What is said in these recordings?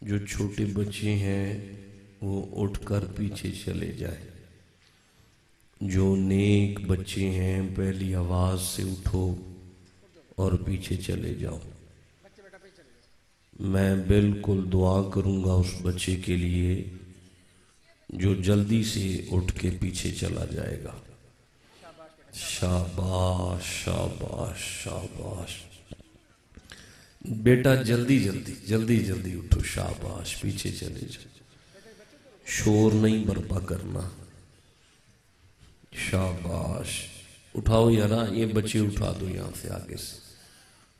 جو چھوٹے بچے ہیں وہ اٹھ کر پیچھے چلے جائیں. جو نیک بچے ہیں پہلی آواز سے اٹھو اور پیچھے چلے جاؤ. میں بالکل دعا کروں گا اس بچے کے لیے جو جلدی سے اٹھ کے پیچھے چلا جائے گا. شاباش شاباش شاباش بیٹا، جلدی جلدی جلدی جلدی اٹھو. شاباش، پیچھے چلے جاؤ. شور نہیں برپا کرنا. شاباش. اٹھاؤ یارا، یہ بچے اٹھا دو، یہاں سے آگے سے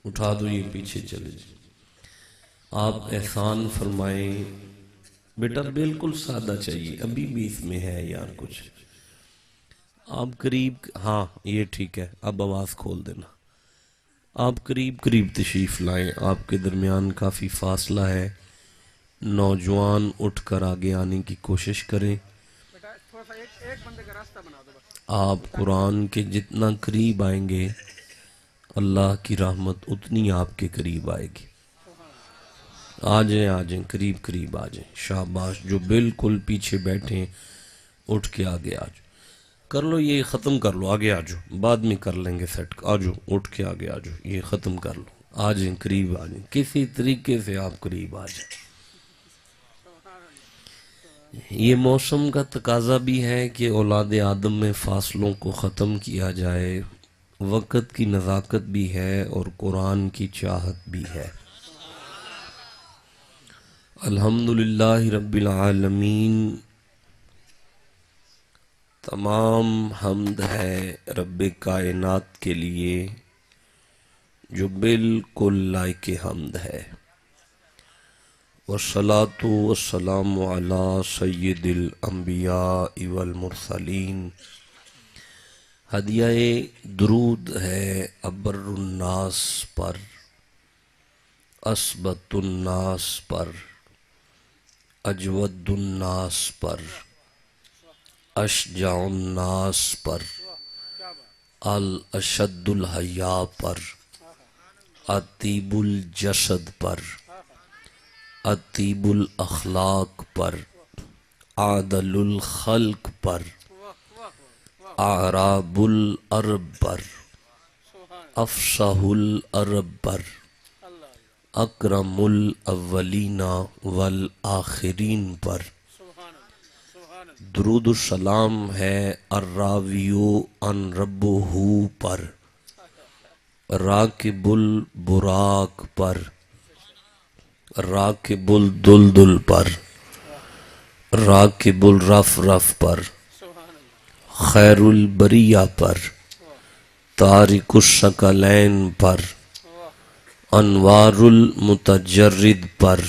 اٹھا دو، یہ پیچھے چلے جائیں. آپ احسان فرمائیں. بیٹا بالکل سادہ چاہیے، ابھی بھی اس میں ہے یار کچھ. آپ قریب، ہاں یہ ٹھیک ہے، اب آواز کھول دینا. آپ قریب قریب تشریف لائیں. آپ کے درمیان کافی فاصلہ ہے. نوجوان اٹھ کر آگے آنے کی کوشش کریں. آپ قرآن کے جتنا قریب آئیں گے اللہ کی رحمت اتنی آپ کے قریب آئے گی. آ جائیں قریب قریب آ جائیں. شاباش. جو بالکل پیچھے بیٹھیں اٹھ کے آگے آ جاؤ. کر لو، یہ ختم کر لو، آگے آ جاؤ، بعد میں کر لیں گے سیٹ. آ جاؤ، اٹھ کے آگے آ جاؤ، یہ ختم کر لو. آ جائیں قریب، آ جائیں کسی طریقے سے آپ قریب آ جائیں. یہ موسم کا تقاضا بھی ہے کہ اولاد آدم میں فاصلوں کو ختم کیا جائے. وقت کی نزاکت بھی ہے اور قرآن کی چاہت بھی ہے. الحمدللہ رب العالمین. تمام حمد ہے رب کائنات کے لیے جو بالکل لائق حمد ہے. والصلاة والسلام علی سید الانبیاء والمرسلین. ہدیہ درود ہے ابر الناس پر، اسبت الناس پر، اجود الناس پر، اشجع الناس پر، الاشد الحیا پر، اطیب الجسد پر، اطیب الاخلاق پر، عادل الخلق پر، اعراب العرب پر، افصح العرب پر، اکرم الاولین والآخرین پر. درود السلام ہے الراویو عن ربہ پر، راکب البراق پر، راکب الدلدل پر، راکب الرفرف پر، خیر البریہ پر، تارک الثقلین پر، انوار المتجرد پر.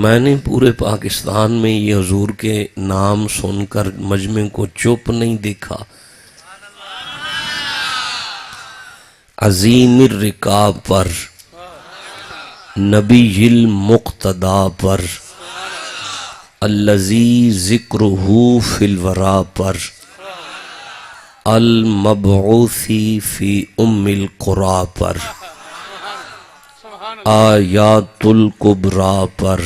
میں نے پورے پاکستان میں یہ حضور کے نام سن کر مجمع کو چپ نہیں دیکھا. عظیم الرکاب پر، نبی المقتدی پر، الذی ذکرہ فی الورا پر، المبعوثی فی القرى پر، آیات الکبریٰ پر،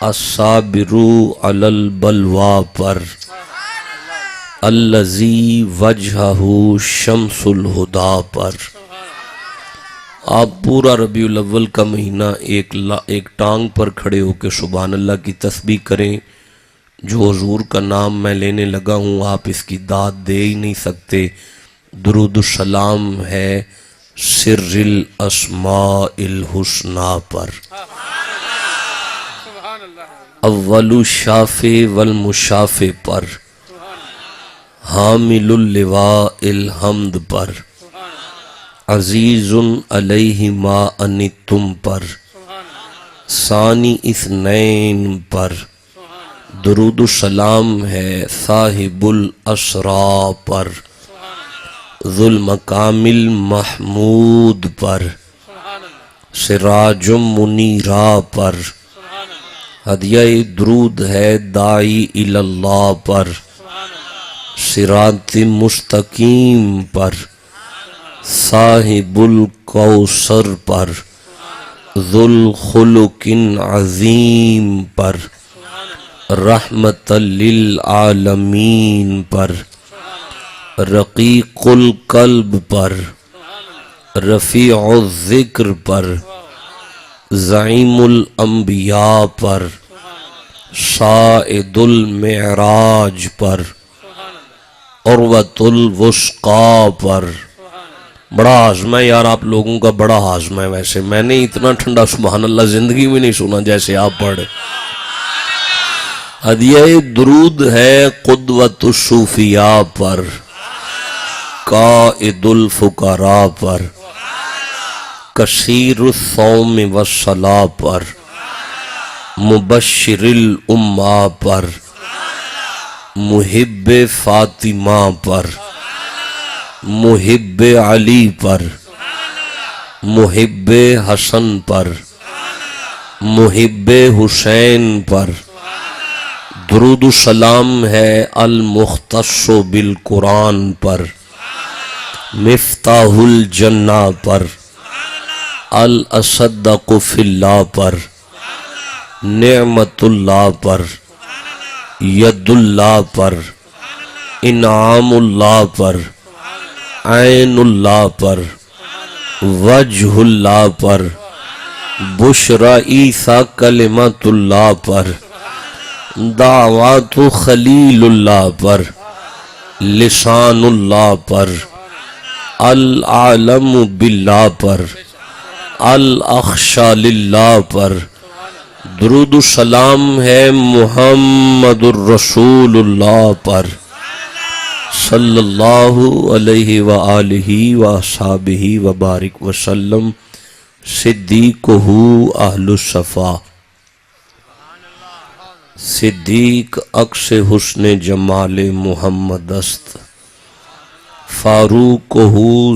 الصابر علی البلویٰ پر، الذی وجہہ شمس الہدیٰ پر. آپ پورا ربیع الاول کا مہینہ ایک ٹانگ پر کھڑے ہو کے سبحان اللہ کی تسبیح کریں. جو حضور کا نام میں لینے لگا ہوں آپ اس کی داد دے ہی نہیں سکتے. درود السلام ہے سر الاسماء الحسنی پر، اول الشافع والمشافع پر، حامل اللواء الحمد پر، عزیز علیہ ما عنتم پر، ثانی اثنین پر. درود السلام ہے صاحب الاسرا پر، ذو المقام المحمود پر، سراج منیرہ پر. ہدیہ درود ہے داعی اللہ پر، صراط مستقیم پر، صاحب الکوثر پر، ذو الخلق عظیم پر، رحمت للعالمین پر، رقیق القلب پر، رفیع الذکر پر، زعیم الانبیاء پر، صاعد المعراج پر، عروۃ الوثقی پر۔ بڑا ہاضمہ ہے یار، آپ لوگوں کا بڑا ہاضمہ ہے۔ ویسے میں نے اتنا ٹھنڈا سبحان اللہ زندگی میں نہیں سنا جیسے آپ پڑھے۔ ہدیہ درود ہے قدوۃ الصوفیاء پر، قائد الفقراء پر، کثیر الصوم والصلاۃ پر، مبشر الامہ پر، محب فاطمہ پر، محب علی پر، محب حسن پر، محب حسین پر۔ درود السلام ہے المختص بالقرآن پر، مفتاح الجنہ پر، الاصدق فی اللہ پر، نعمت اللہ پر، ید اللہ پر، انعام اللہ پر، عین اللہ پر، وجہ اللہ پر، بشرا عیسیٰ کلمت اللہ پر، دعوات خلیل اللہ پر، لسان اللہ پر، العالم باللہ پر، الاخشى للہ پر۔ درود السلام ہے محمد الرسول اللہ پر، صلی اللہ علیہ وآلہ وصحبہ وبارک وسلم، صدیقہ اہل الصفا۔ صدیق عکس حسن جمال محمد است، فاروق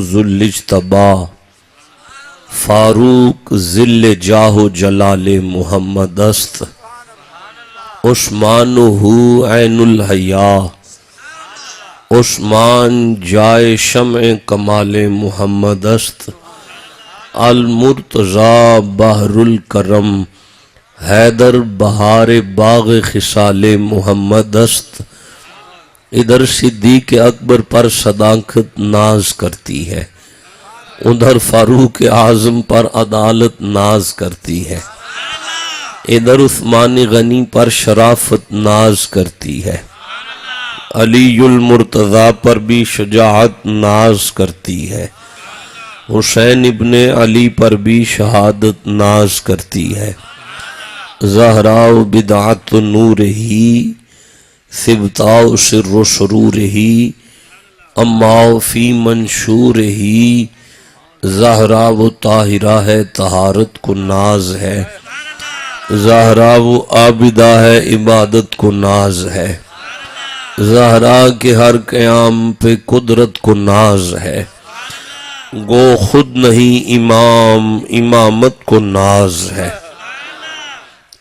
ذو الاجتبا، فاروق ذل جاہ جلال محمد است، عثمان عین الحیا، عثمان جائے شمع کمال محمد است، المرتضی بحر الکرم، حیدر بہار باغ خصال محمد است۔ ادھر صدیق اکبر پر صداقت ناز کرتی ہے، ادھر فاروق اعظم پر عدالت ناز کرتی ہے، ادھر عثمان غنی پر شرافت ناز کرتی ہے، علی المرتضی پر بھی شجاعت ناز کرتی ہے، حسین ابن علی پر بھی شہادت ناز کرتی ہے۔ زہراء بدعت نور ہی، ثبتاء سر و سرور ہی، اماء فی منشور ہی۔ زہراء و طاہرہ ہے، طہارت کو ناز ہے، زہراء و عابدہ ہے، عبادت کو ناز ہے، زہراء کے ہر قیام پہ قدرت کو ناز ہے، گو خود نہیں امام، امامت کو ناز ہے۔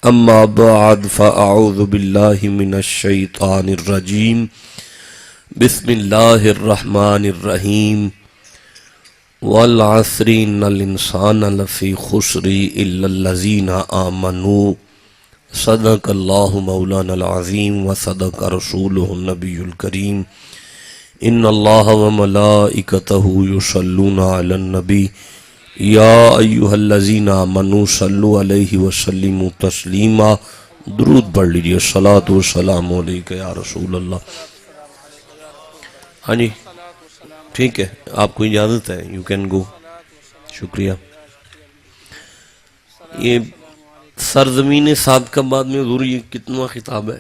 اما بعد فاعوذ باللہ من الشیطان الرجیم، بسم اللہ الرحمن الرحیم۔ والعصر ان الانسان لفی خسر الا الذین آمنوا، صدق اللہ مولانا العظیم وصدق رسولہ النبی الکریم۔ ان اللہ وملائکتہ یصلون علی النبی، یا ایہا الذین آمنوا صلوا علیہ وسلموا تسلیما۔ درود پڑھ لیجئے، الصلاۃ والسلام علیک یا رسول اللہ۔ ہاں جی ٹھیک ہے، آپ کو اجازت ہے، یو کین گو۔ شکریہ۔ یہ سرزمین صادقاباد میں حضور یہ کتنا خطاب ہے؟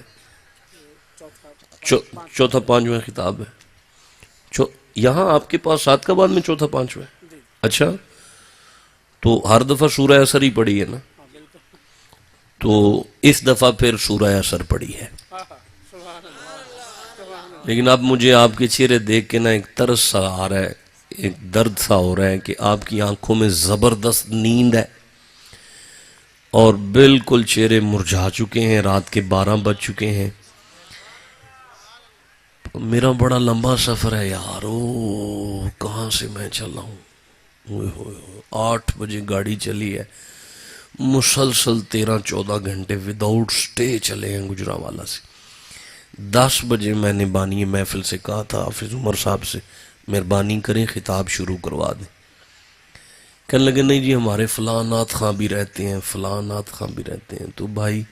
چوتھا پانچواں خطاب ہے۔ یہاں آپ کے پاس صادقاباد میں چوتھا پانچواں ہے؟ اچھا، تو ہر دفعہ سورہ اثر ہی پڑھی ہے نا، تو اس دفعہ پھر سورہ اثر پڑھی ہے۔ لیکن اب مجھے آپ کے چہرے دیکھ کے نا ایک ترس سا آ رہا ہے، ایک درد سا ہو رہا ہے کہ آپ کی آنکھوں میں زبردست نیند ہے اور بالکل چہرے مرجھا چکے ہیں، رات کے 12 بج چکے ہیں۔ میرا بڑا لمبا سفر ہے یار، کہاں سے میں چلا ہوں، 8 بجے گاڑی چلی ہے، مسلسل 13-14 گھنٹے وداؤٹ سٹے چلے ہیں گجرانوالہ سے. 10 بجے میں نے بانی محفل سے کہا تھا حافظ عمر صاحب سے مہربانی کریں خطاب شروع کروا دیں. کہنے لگے نہیں جی ہمارے فلاں نعت خواں بھی رہتے ہیں، فلاں نعت خواں بھی رہتے ہیں. تو بھائی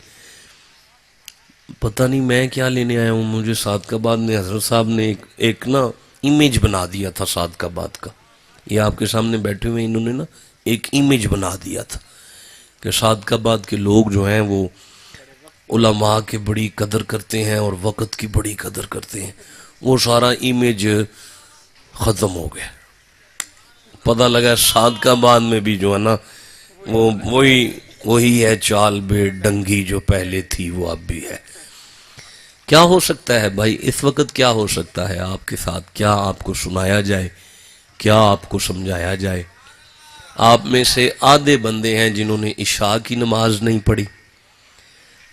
پتہ نہیں میں کیا لینے آیا ہوں. مجھے صادقآباد نے حضرت صاحب نے ایک نا امیج بنا دیا تھا صادقآباد کا. یہ آپ کے سامنے بیٹھے ہوئے انہوں نے نا ایک امیج بنا دیا تھا کہ صادقآباد کے لوگ جو ہیں وہ علماء کے بڑی قدر کرتے ہیں اور وقت کی بڑی قدر کرتے ہیں. وہ سارا امیج ختم ہو گیا. پتہ لگا صادقآباد میں بھی جو ہے نا وہ وہی ہے چال بے ڈنگی جو پہلے تھی وہ اب بھی ہے. کیا ہو سکتا ہے بھائی اس وقت؟ کیا ہو سکتا ہے آپ کے ساتھ؟ کیا آپ کو سنایا جائے؟ کیا آپ کو سمجھایا جائے؟ آپ میں سے آدھے بندے ہیں جنہوں نے عشاء کی نماز نہیں پڑھی،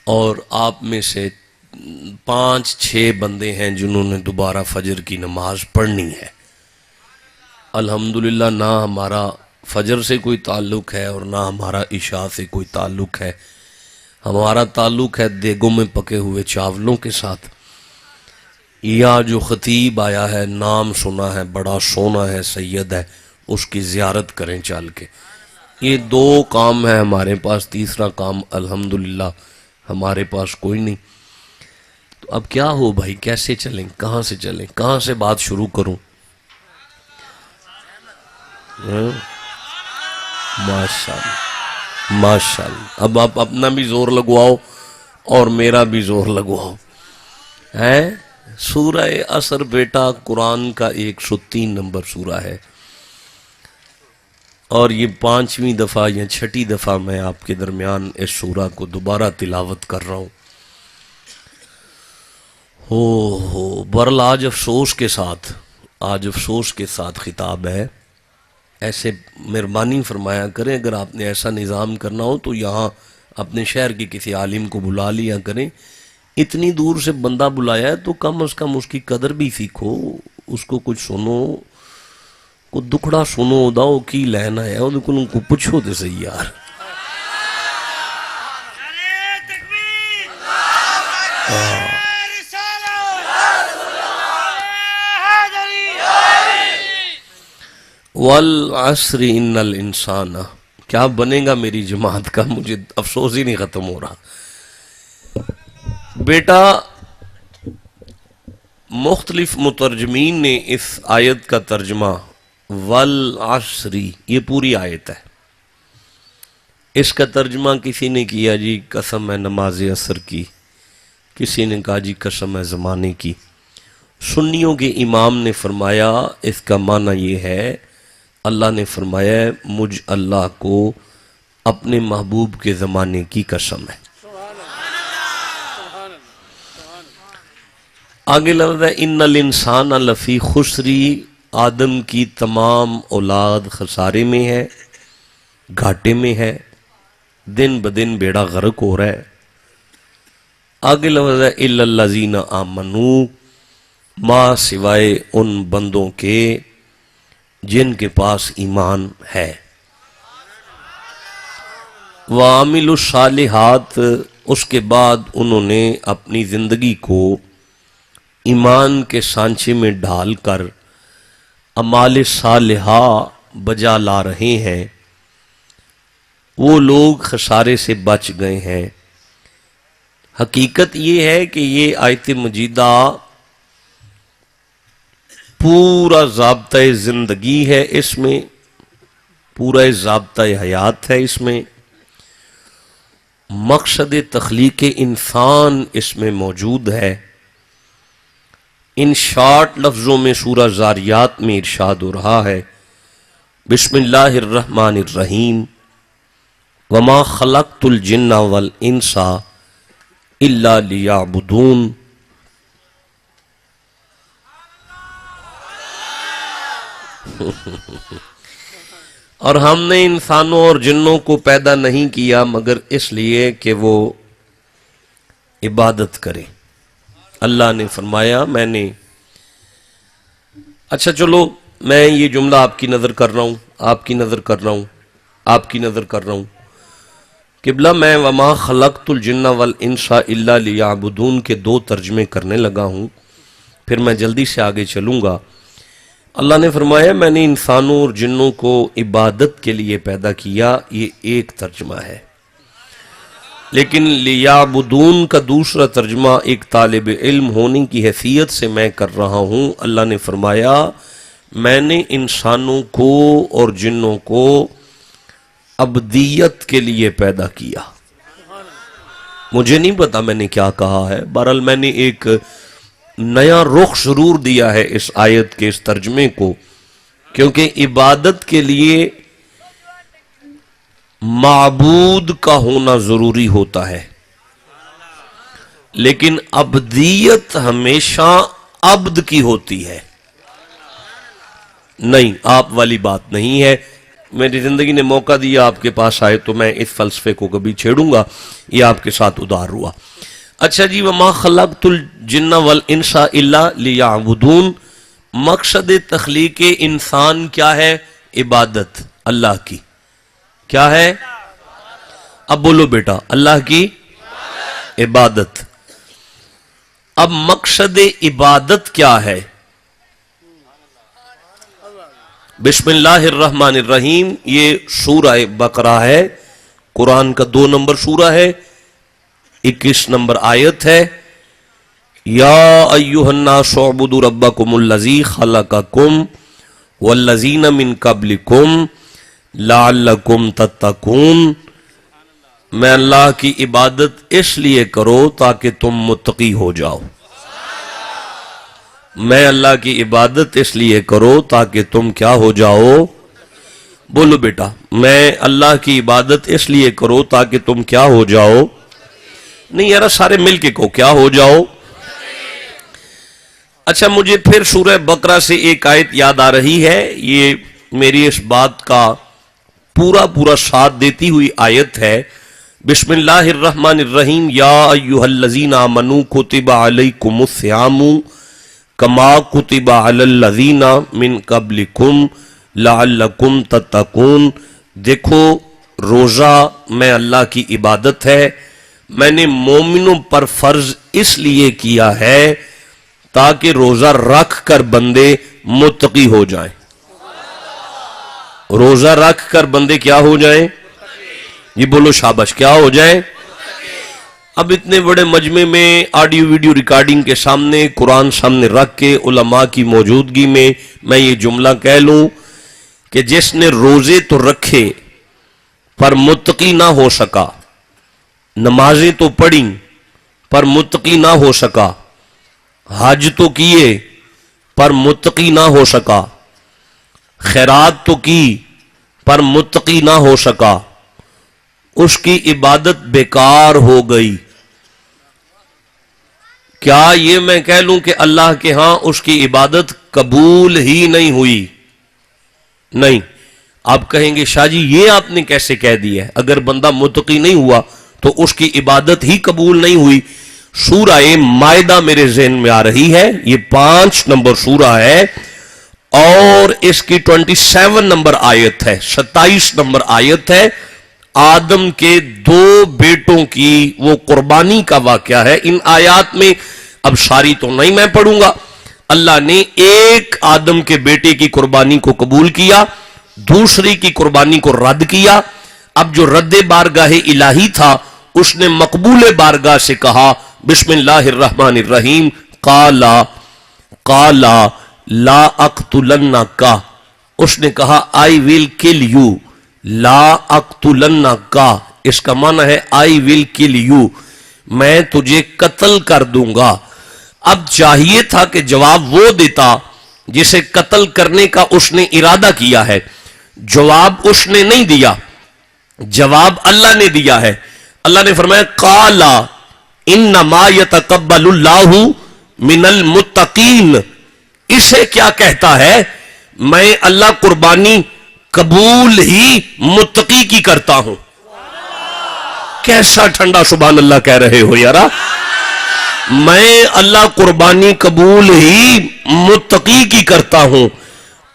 اور آپ میں سے 5-6 بندے ہیں جنہوں نے دوبارہ فجر کی نماز پڑھنی ہے. الحمدللہ نہ ہمارا فجر سے کوئی تعلق ہے اور نہ ہمارا عشاء سے کوئی تعلق ہے. ہمارا تعلق ہے دیگوں میں پکے ہوئے چاولوں کے ساتھ. یا جو خطیب آیا ہے نام سنا ہے بڑا سونا ہے سید ہے اس کی زیارت کریں چل کے. یہ 2 کام ہیں ہمارے پاس، تیسرا کام الحمدللہ ہمارے پاس کوئی نہیں. تو اب کیا ہو بھائی؟ کیسے چلیں؟ کہاں سے چلیں؟ کہاں سے بات شروع کروں؟ ماشاءاللہ ماشاءاللہ. اب آپ اپنا بھی زور لگواؤ اور میرا بھی زور لگواؤ. ہے سورہ عصر بیٹا قرآن کا 103 نمبر سورہ ہے، اور یہ 5ویں دفعہ یا 6ٹھی دفعہ میں آپ کے درمیان اس سورہ کو دوبارہ تلاوت کر رہا ہوں. ہو برل آج افسوس کے ساتھ خطاب ہے. ایسے مہربانی فرمایا کریں اگر آپ نے ایسا نظام کرنا ہو تو یہاں اپنے شہر کے کسی عالم کو بلا لیا کریں. اتنی دور سے بندہ بلایا ہے تو کم از کم اس کی قدر بھی سیکھو، اس کو کچھ سنو، کو دکھڑا سنو داؤ کی لینا ہے وہ کو پوچھو تو صحیح یار. والعصر ان الانسان، کیا بنے گا میری جماعت کا؟ مجھے افسوس ہی نہیں ختم ہو رہا. بیٹا مختلف مترجمین نے اس آیت کا ترجمہ والعصر، یہ پوری آیت ہے، اس کا ترجمہ کسی نے کیا جی قسم ہے نماز عصر کی، کسی نے کہا جی قسم ہے زمانے کی. سنیوں کے امام نے فرمایا اس کا معنی یہ ہے اللہ نے فرمایا ہے مجھ اللہ کو اپنے محبوب کے زمانے کی قسم ہے. آگے لفظ ہے ان الانسان لفی خسری، آدم کی تمام اولاد خسارے میں ہے، گھاٹے میں ہے، دن بدن بیڑا غرق ہو رہا ہے. آگے لفظ ہے الا الذین آمنوا، ما سوائے ان بندوں کے جن کے پاس ایمان ہے. وَعَمِلُوا الصَّالِحَاتِ، اس کے بعد انہوں نے اپنی زندگی کو ایمان کے سانچے میں ڈھال کر اعمال صالحہ بجا لا رہے ہیں، وہ لوگ خسارے سے بچ گئے ہیں. حقیقت یہ ہے کہ یہ آیت مجیدہ پورا ضابطۂ زندگی ہے، اس میں پورا ضابطۂ حیات ہے، اس میں مقصد تخلیق انسان اس میں موجود ہے. ان شارٹ لفظوں میں سورہ زاریات میں ارشاد ہو رہا ہے بسم اللہ الرحمن الرحیم وما خلقت الجن والانس الا لیعبدون. اور ہم نے انسانوں اور جنوں کو پیدا نہیں کیا مگر اس لیے کہ وہ عبادت کریں. اللہ نے فرمایا میں نے، اچھا چلو میں یہ جملہ آپ کی نظر کر رہا ہوں، آپ کی نظر کر رہا ہوں، آپ کی نظر کر رہا ہوں. قبلہ میں وما خلقت الجن والانس الا لیعبدون کے 2 ترجمے کرنے لگا ہوں، پھر میں جلدی سے آگے چلوں گا۔ اللہ نے فرمایا میں نے انسانوں اور جنوں کو عبادت کے لیے پیدا کیا، یہ ایک ترجمہ ہے، لیکن لیعبدون کا دوسرا ترجمہ ایک طالب علم ہونے کی حیثیت سے میں کر رہا ہوں۔ اللہ نے فرمایا میں نے انسانوں کو اور جنوں کو عبدیت کے لیے پیدا کیا۔ مجھے نہیں پتا میں نے کیا کہا ہے، بہرحال میں نے ایک نیا رخ ضرور دیا ہے اس آیت کے اس ترجمے کو، کیونکہ عبادت کے لیے معبود کا ہونا ضروری ہوتا ہے، لیکن عبدیت ہمیشہ عبد کی ہوتی ہے۔ نہیں، آپ والی بات نہیں ہے۔ میری زندگی نے موقع دیا آپ کے پاس آئے تو میں اس فلسفے کو کبھی چھیڑوں گا، یہ آپ کے ساتھ ادھار ہوا۔ اچھا جی، وما خلقت الجن والانس الا لیعبدون، مقصد تخلیق انسان کیا ہے؟ عبادت اللہ کی۔ کیا ہے؟ اب بولو بیٹا، اللہ کی عبادت۔ اب مقصد عبادت کیا ہے؟ بسم اللہ الرحمن الرحیم، یہ سورہ بقرہ ہے، قرآن کا 2 نمبر سورہ ہے، 21 نمبر آیت ہے۔ یا ایھا الناس اعبدوا ربکم الذی خلقکم والذین من قبلکم لعلکم تتقون، میں اللہ کی عبادت اس لیے کرو تاکہ تم متقی ہو جاؤ۔ میں اللہ کی عبادت اس لیے کرو تاکہ تم کیا ہو جاؤ؟ بولو بیٹا، میں اللہ کی عبادت اس لیے کرو تاکہ تم کیا ہو جاؤ؟ نہیں یار، سارے مل کے کو کیا ہو جاؤ؟ اچھا، مجھے پھر سورہ بقرہ سے ایک آیت یاد آ رہی ہے، یہ میری اس بات کا پورا ساتھ دیتی ہوئی آیت ہے۔ بسم اللہ الرحمن الرحیم، یا ایھا الذین آمنوا کتب علیکم الصیام کما کتب علی الذین من قبلکم لعلکم تتقون۔ دیکھو، روزہ میں اللہ کی عبادت ہے، میں نے مومنوں پر فرض اس لیے کیا ہے تاکہ روزہ رکھ کر بندے متقی ہو جائیں۔ روزہ رکھ کر بندے کیا ہو جائیں؟ یہ بولو شاباش، کیا ہو جائیں؟ اب اتنے بڑے مجمع میں آڈیو ویڈیو ریکارڈنگ کے سامنے، قرآن سامنے رکھ کے علماء کی موجودگی میں یہ جملہ کہہ لوں کہ جس نے روزے تو رکھے پر متقی نہ ہو سکا، نمازیں تو پڑھیں پر متقی نہ ہو سکا، حج تو کیے پر متقی نہ ہو سکا، خیرات تو کی پر متقی نہ ہو سکا، اس کی عبادت بیکار ہو گئی۔ کیا یہ میں کہہ لوں کہ اللہ کے ہاں اس کی عبادت قبول ہی نہیں ہوئی؟ نہیں۔ آپ کہیں گے شاہ جی یہ آپ نے کیسے کہہ دیا ہے؟ اگر بندہ متقی نہیں ہوا تو اس کی عبادت ہی قبول نہیں ہوئی۔ سورہ مائدہ میرے ذہن میں آ رہی ہے، یہ 5 نمبر سورہ ہے اور اس کی 27 نمبر آیت ہے، 27 نمبر آیت ہے۔ آدم کے 2 بیٹوں کی وہ قربانی کا واقعہ ہے۔ ان آیات میں اب ساری تو نہیں میں پڑھوں گا، اللہ نے ایک آدم کے بیٹے کی قربانی کو قبول کیا، دوسری کی قربانی کو رد کیا۔ اب جو رد بارگاہ الہی تھا اس نے مقبول بارگاہ سے کہا بسم اللہ الرحمن الرحیم، قالا لا اقتلنک، اس نے کہا I will kill you، لا اقتلنک، اس کا معنی ہے I will kill you، میں تجھے قتل کر دوں گا۔ اب چاہیے تھا کہ جواب وہ دیتا جسے قتل کرنے کا اس نے ارادہ کیا ہے، جواب اس نے نہیں دیا، جواب اللہ نے دیا ہے۔ اللہ نے فرمایا قالا انما یتقبل اللہ من المتقین، اسے کیا کہتا ہے؟ میں اللہ قربانی قبول ہی متقی کی کرتا ہوں۔ کیسا ٹھنڈا سبحان اللہ کہہ رہے ہو یارا، میں اللہ قربانی قبول ہی متقی کی کرتا ہوں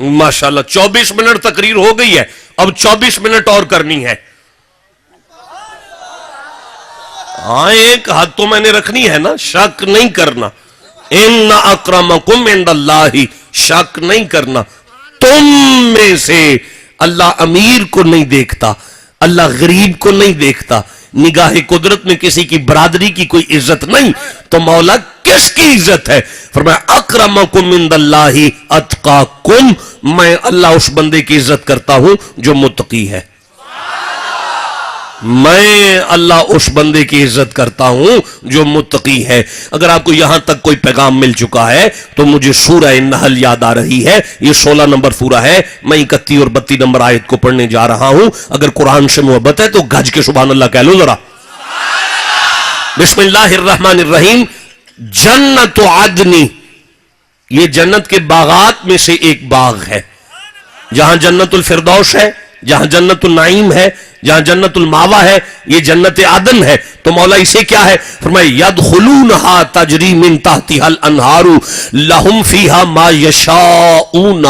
ماشاءاللہ 24 منٹ تقریر ہو گئی ہے، اب 24 منٹ اور کرنی ہے. ہاں ایک حد تو میں نے رکھنی ہے نا، شک نہیں کرنا. ان اکرمکم عند اللہ، شک نہیں کرنا. تم میں سے اللہ امیر کو نہیں دیکھتا، اللہ غریب کو نہیں دیکھتا. نگاہ قدرت میں کسی کی برادری کی کوئی عزت نہیں، تو مولا کس کی عزت ہے؟ فرمایا اکرمکم عند اللہ اتقاکم، میں اللہ اس بندے کی عزت کرتا ہوں جو متقی ہے. میں اللہ اس بندے کی عزت کرتا ہوں جو متقی ہے. اگر آپ کو یہاں تک کوئی پیغام مل چکا ہے تو مجھے سورہ نحل یاد آ رہی ہے. یہ 16 نمبر سورہ ہے. میں 31 اور 32 نمبر آیت کو پڑھنے جا رہا ہوں. اگر قرآن سے محبت ہے تو گھج کے سبحان اللہ کہہ لو ذرا. بسم اللہ الرحمن الرحیم. جنت عدن، یہ جنت کے باغات میں سے ایک باغ ہے. جہاں جنت الفردوس ہے، جہاں جنت النعیم ہے، جہاں جنت الماوا ہے، یہ جنت عدن ہے. تو مولا اسے کیا ہے؟ فرمائے یدخلونہا تجری من تحتہا الانہار لہم فیہا ما یشاؤون،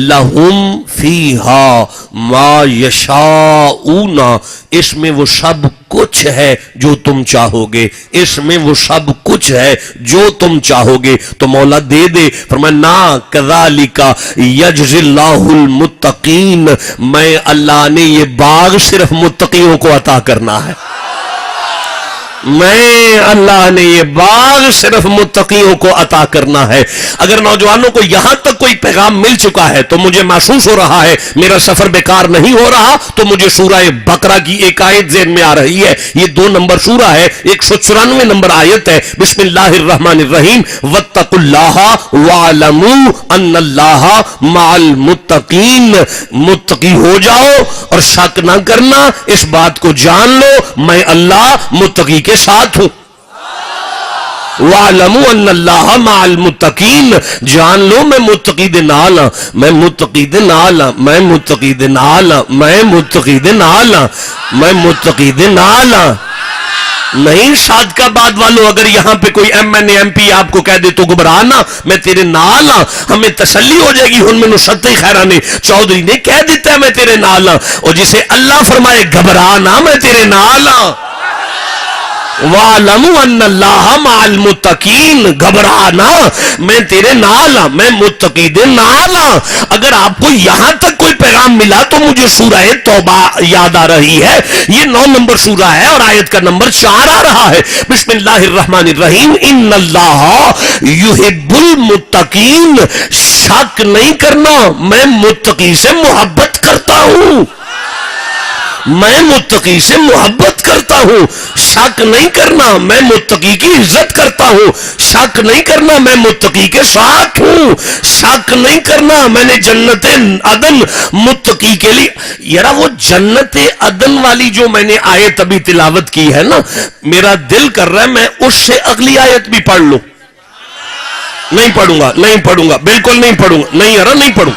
لہم فیہا ما یشاؤون. اس میں وہ سب کچھ ہے جو تم چاہو گے، اس میں وہ سب کچھ ہے جو تم چاہو گے. تو مولا دے دے. فرمایا نا کذالک یجزی اللہ المتقین، میں اللہ نے یہ باغ صرف متقیوں کو عطا کرنا ہے. میں اللہ نے یہ باغ صرف متقیوں کو عطا کرنا ہے. اگر نوجوانوں کو یہاں تک کوئی پیغام مل چکا ہے تو مجھے محسوس ہو رہا ہے میرا سفر بیکار نہیں ہو رہا. تو مجھے سورہ بقرہ کی ایک آیت ذہن میں آ رہی ہے. یہ 2 نمبر سورہ ہے، 194 نمبر آیت ہے. بسم اللہ الرحمن الرحیم. واتقوا اللہ واعلموا ان اللہ مع المتقین. متقی ہو جاؤ اور شک نہ کرنا، اس بات کو جان لو میں اللہ متقی کے ساتھ ہوں. وَعَلَمُوا أَنَّ اللَّهَ مَعَ الْمُتَّقِينَ، جان لو میں متقی دے نال ہاں، میں متقی دے نال ہاں، میں متقی دے نال ہاں، میں متقی دے نال ہاں، میں متقی دے نال ہاں. نہیں صادقہ بات والو، اگر یہاں پہ کوئی MP آپ کو کہہ دے تو گھبرانا، میں تیرے نال ہاں، ہمیں تسلی ہو جائے گی. ہن میں نصرت خیرانے چودھری نے کہہ دیتا ہے میں تیرے نال ہاں، اور جسے اللہ فرمائے گھبرانا میں تیرے نال ہاں. وَعَلَمُوا أَنَّ اللَّهَ مَعَ الْمُتَّقِينَ، گھبرانا میں تیرے نال ہاں، میں متقی دے نال ہاں. اگر آپ کو یہاں تک کوئی پیغام ملا تو مجھے سورہ توبہ یاد آ رہی ہے. یہ 9 نمبر سورہ ہے اور آیت کا نمبر 4 آ رہا ہے. بسم اللہ الرحمن الرحیم. ان اللہ یحب المتقین، شک نہیں کرنا میں متقی سے محبت کرتا ہوں، میں متقی سے محبت کرتا ہوں. شک نہیں کرنا میں متقی کی عزت کرتا ہوں. شک نہیں کرنا میں متقی کے ساتھ ہوں. شک نہیں کرنا میں نے جنت عدن متقی کے لیے. یار وہ جنت عدن والی جو میں نے آیت ابھی تلاوت کی ہے نا، میرا دل کر رہا ہے میں اس سے اگلی آیت بھی پڑھ لوں. نہیں پڑھوں گا، نہیں پڑھوں گا، بالکل نہیں پڑھوں گا. نہیں یار نہیں پڑھوں.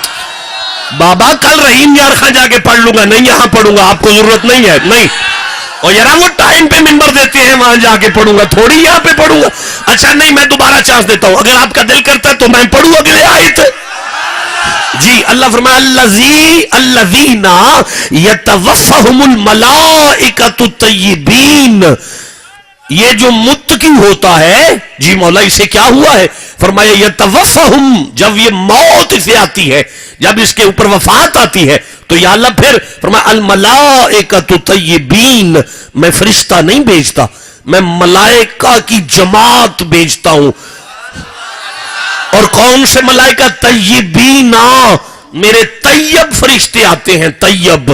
بابا کل رحیم یار خان جا کے پڑھ لوں گا، نہیں یہاں پڑھوں گا، آپ کو ضرورت نہیں ہے. نہیں، اور یار وہ ٹائم پہ ممبر دیتے ہیں وہاں جا کے پڑھوں گا، تھوڑی یہاں پہ پڑھوں گا. اچھا نہیں، میں دوبارہ چانس دیتا ہوں، اگر آپ کا دل کرتا ہے تو میں پڑھوں اگلے آیت. جی اللہ فرمایا الذین یتوفہم الملائکۃ الطیبین. یہ جو متقی ہوتا ہے، جی مولا اسے کیا ہوا ہے؟ فرمایا یتوفہم، جب یہ موت اسے آتی ہے، جب اس کے اوپر وفات آتی ہے تو یا اللہ پھر فرمایا الملائکۃ طیبین، میں فرشتہ نہیں بھیجتا، میں ملائکہ کی جماعت بھیجتا ہوں. اور کون سے ملائکہ؟ طیبین، میرے طیب فرشتے آتے ہیں. طیب،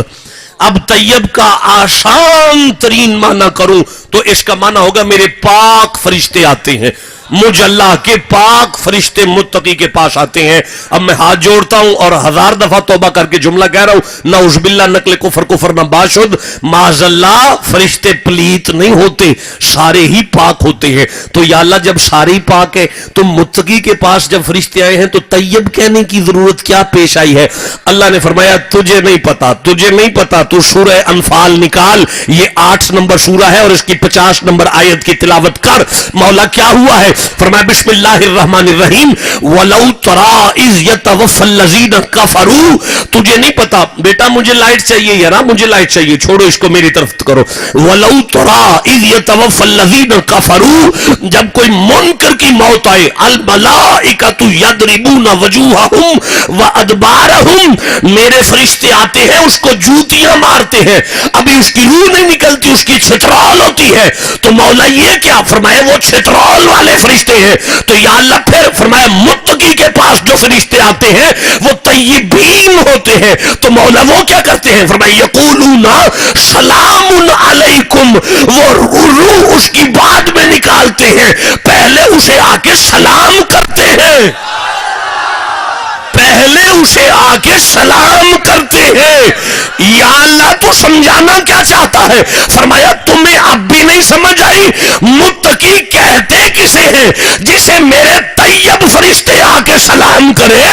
اب طیب کا آسان ترین معنی کروں تو اس کا معنی ہوگا میرے پاک فرشتے آتے ہیں. مجھ اللہ کے پاک فرشتے متقی کے پاس آتے ہیں. اب میں ہاتھ جوڑتا ہوں اور 1000 دفعہ توبہ کر کے جملہ کہہ رہا ہوں، نعوذ باللہ نقل کفر نہ باشد. معاذ اللہ، فرشتے پلیت نہیں ہوتے، سارے ہی پاک ہوتے ہیں. تو یا اللہ جب سارے ہی پاک ہے تو متقی کے پاس جب فرشتے آئے ہیں تو طیب کہنے کی ضرورت کیا پیش آئی ہے؟ اللہ نے فرمایا تجھے نہیں پتا، تجھے نہیں پتا، تو سورہ انفال نکال، یہ 8 نمبر سورہ ہے اور اس کی 50 نمبر آیت کی تلاوت کر. مولا کیا ہوا ہے؟ فرمایا بسم اللہ الرحمن الرحیم وَلَوْ تَرَىٰ إِذْ يَتَوَفَّى الَّذِينَ كَفَرُوا. تجھے نہیں پتا بیٹا مجھے لائٹ چاہیے یارا مجھے لائٹ چاہیے چھوڑو اس کو میری طرف کرو. وَلَوْ تَرَىٰ إِذْ يَتَوَفَّى الَّذِينَ كَفَرُوا جب کوئی منکر کی موت آئے الْمَلَائِكَةُ يَضْرِبُونَ وَجُوهَهُمْ وَأَدْبَارَهُمْ میرے فرشتے آتے ہیں اس کو جوتیاں مارتے ہیں ابھی اس کی روح نہیں نکلتی اس کی چھترال ہوتی ہے. تو مولا یہ کیا فرمایا وہ چھترال والے فرشتے ہیں. تو یا اللہ پھر فرمایا متقی کے پاس جو فرشتے آتے ہیں وہ طیبین ہوتے ہیں. تو مولا وہ کیا کرتے ہیں فرمایا یقولون سلام علیکم وہ روح اس کی بعد میں نکالتے ہیں پہلے اسے آ کے سلام کرتے ہیں پہلے اسے آ کے سلام کرتے ہیں. یا اللہ تو سمجھانا کیا چاہتا ہے فرمایا تمہیں اب بھی نہیں سمجھ آئی متقی کہتے کسے ہیں جسے میرے طیب فرشتے آ کے سلام کرے.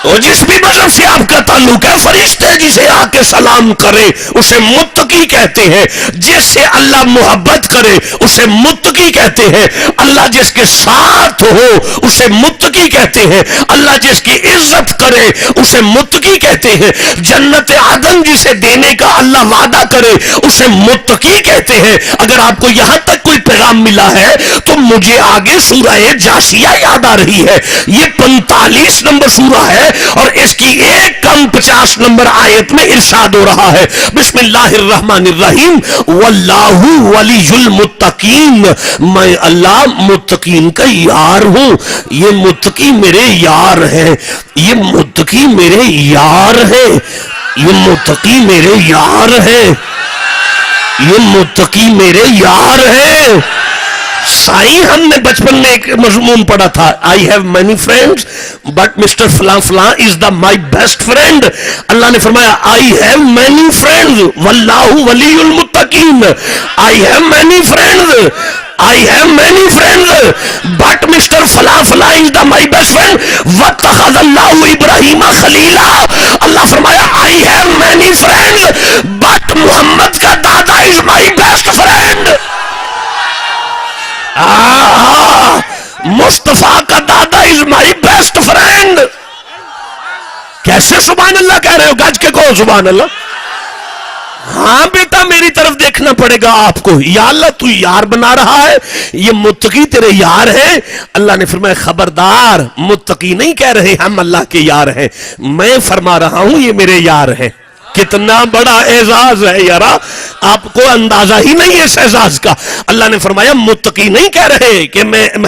اور جس بھی مذہب سے آپ کا تعلق ہے فرشتے جسے آ کے سلام کرے اسے متقی کہتے ہیں. جس سے اللہ محبت کرے اسے متقی کہتے ہیں. اللہ جس کے ساتھ ہو اسے متقی کہتے ہیں. اللہ جس کی عزت کرے اسے متقی کہتے ہیں. جنت عدن جسے دینے کا اللہ وعدہ کرے اسے متقی کہتے ہیں. اگر آپ کو یہاں تک کوئی پیغام ملا ہے تو مجھے آگے سورہ جاسیہ یاد آ رہی ہے. یہ 45 نمبر سورہ ہے اور اس کی ایک کم 50 نمبر آیت میں ارشاد ہو رہا ہے بسم اللہ الرحمن الرحیم واللہ ولی المتقین میں اللہ متقین کا یار ہوں. یہ متقی میرے یار ہیں یہ متقی میرے یار ہیں یہ متقی میرے یار ہیں یہ متقی میرے یار ہیں. سائیں ہم نے بچپن میں ایک مضمون پڑھا تھا I have many friends but Mr. فلان فلان is the my best friend. اللہ نے فرمایا I have many friends واللہ ولی المتقین. I have many friends I have many friends but Mr. فلان فلان is the my best friend واتخذ اللہ ابراہیم خلیلا. اللہ فرمایا I have many friends but محمد کا دادا is my best friend. مصطفیٰ کا دادا از مائی بیسٹ فرینڈ. کیسے سبحان اللہ کہہ رہے ہو گج کے کہو سبحان اللہ. ہاں بیٹا میری طرف دیکھنا پڑے گا آپ کو. یا اللہ تو یار بنا رہا ہے یہ متقی تیرے یار ہیں. اللہ نے فرمایا خبردار متقی نہیں کہہ رہے ہم اللہ کے یار ہیں میں فرما رہا ہوں یہ میرے یار ہیں. کتنا بڑا اعزاز ہے یارا آپ کو اندازہ ہی نہیں ہے اس اعزاز کا. اللہ نے فرمایا متقی نہیں کہہ رہے کہ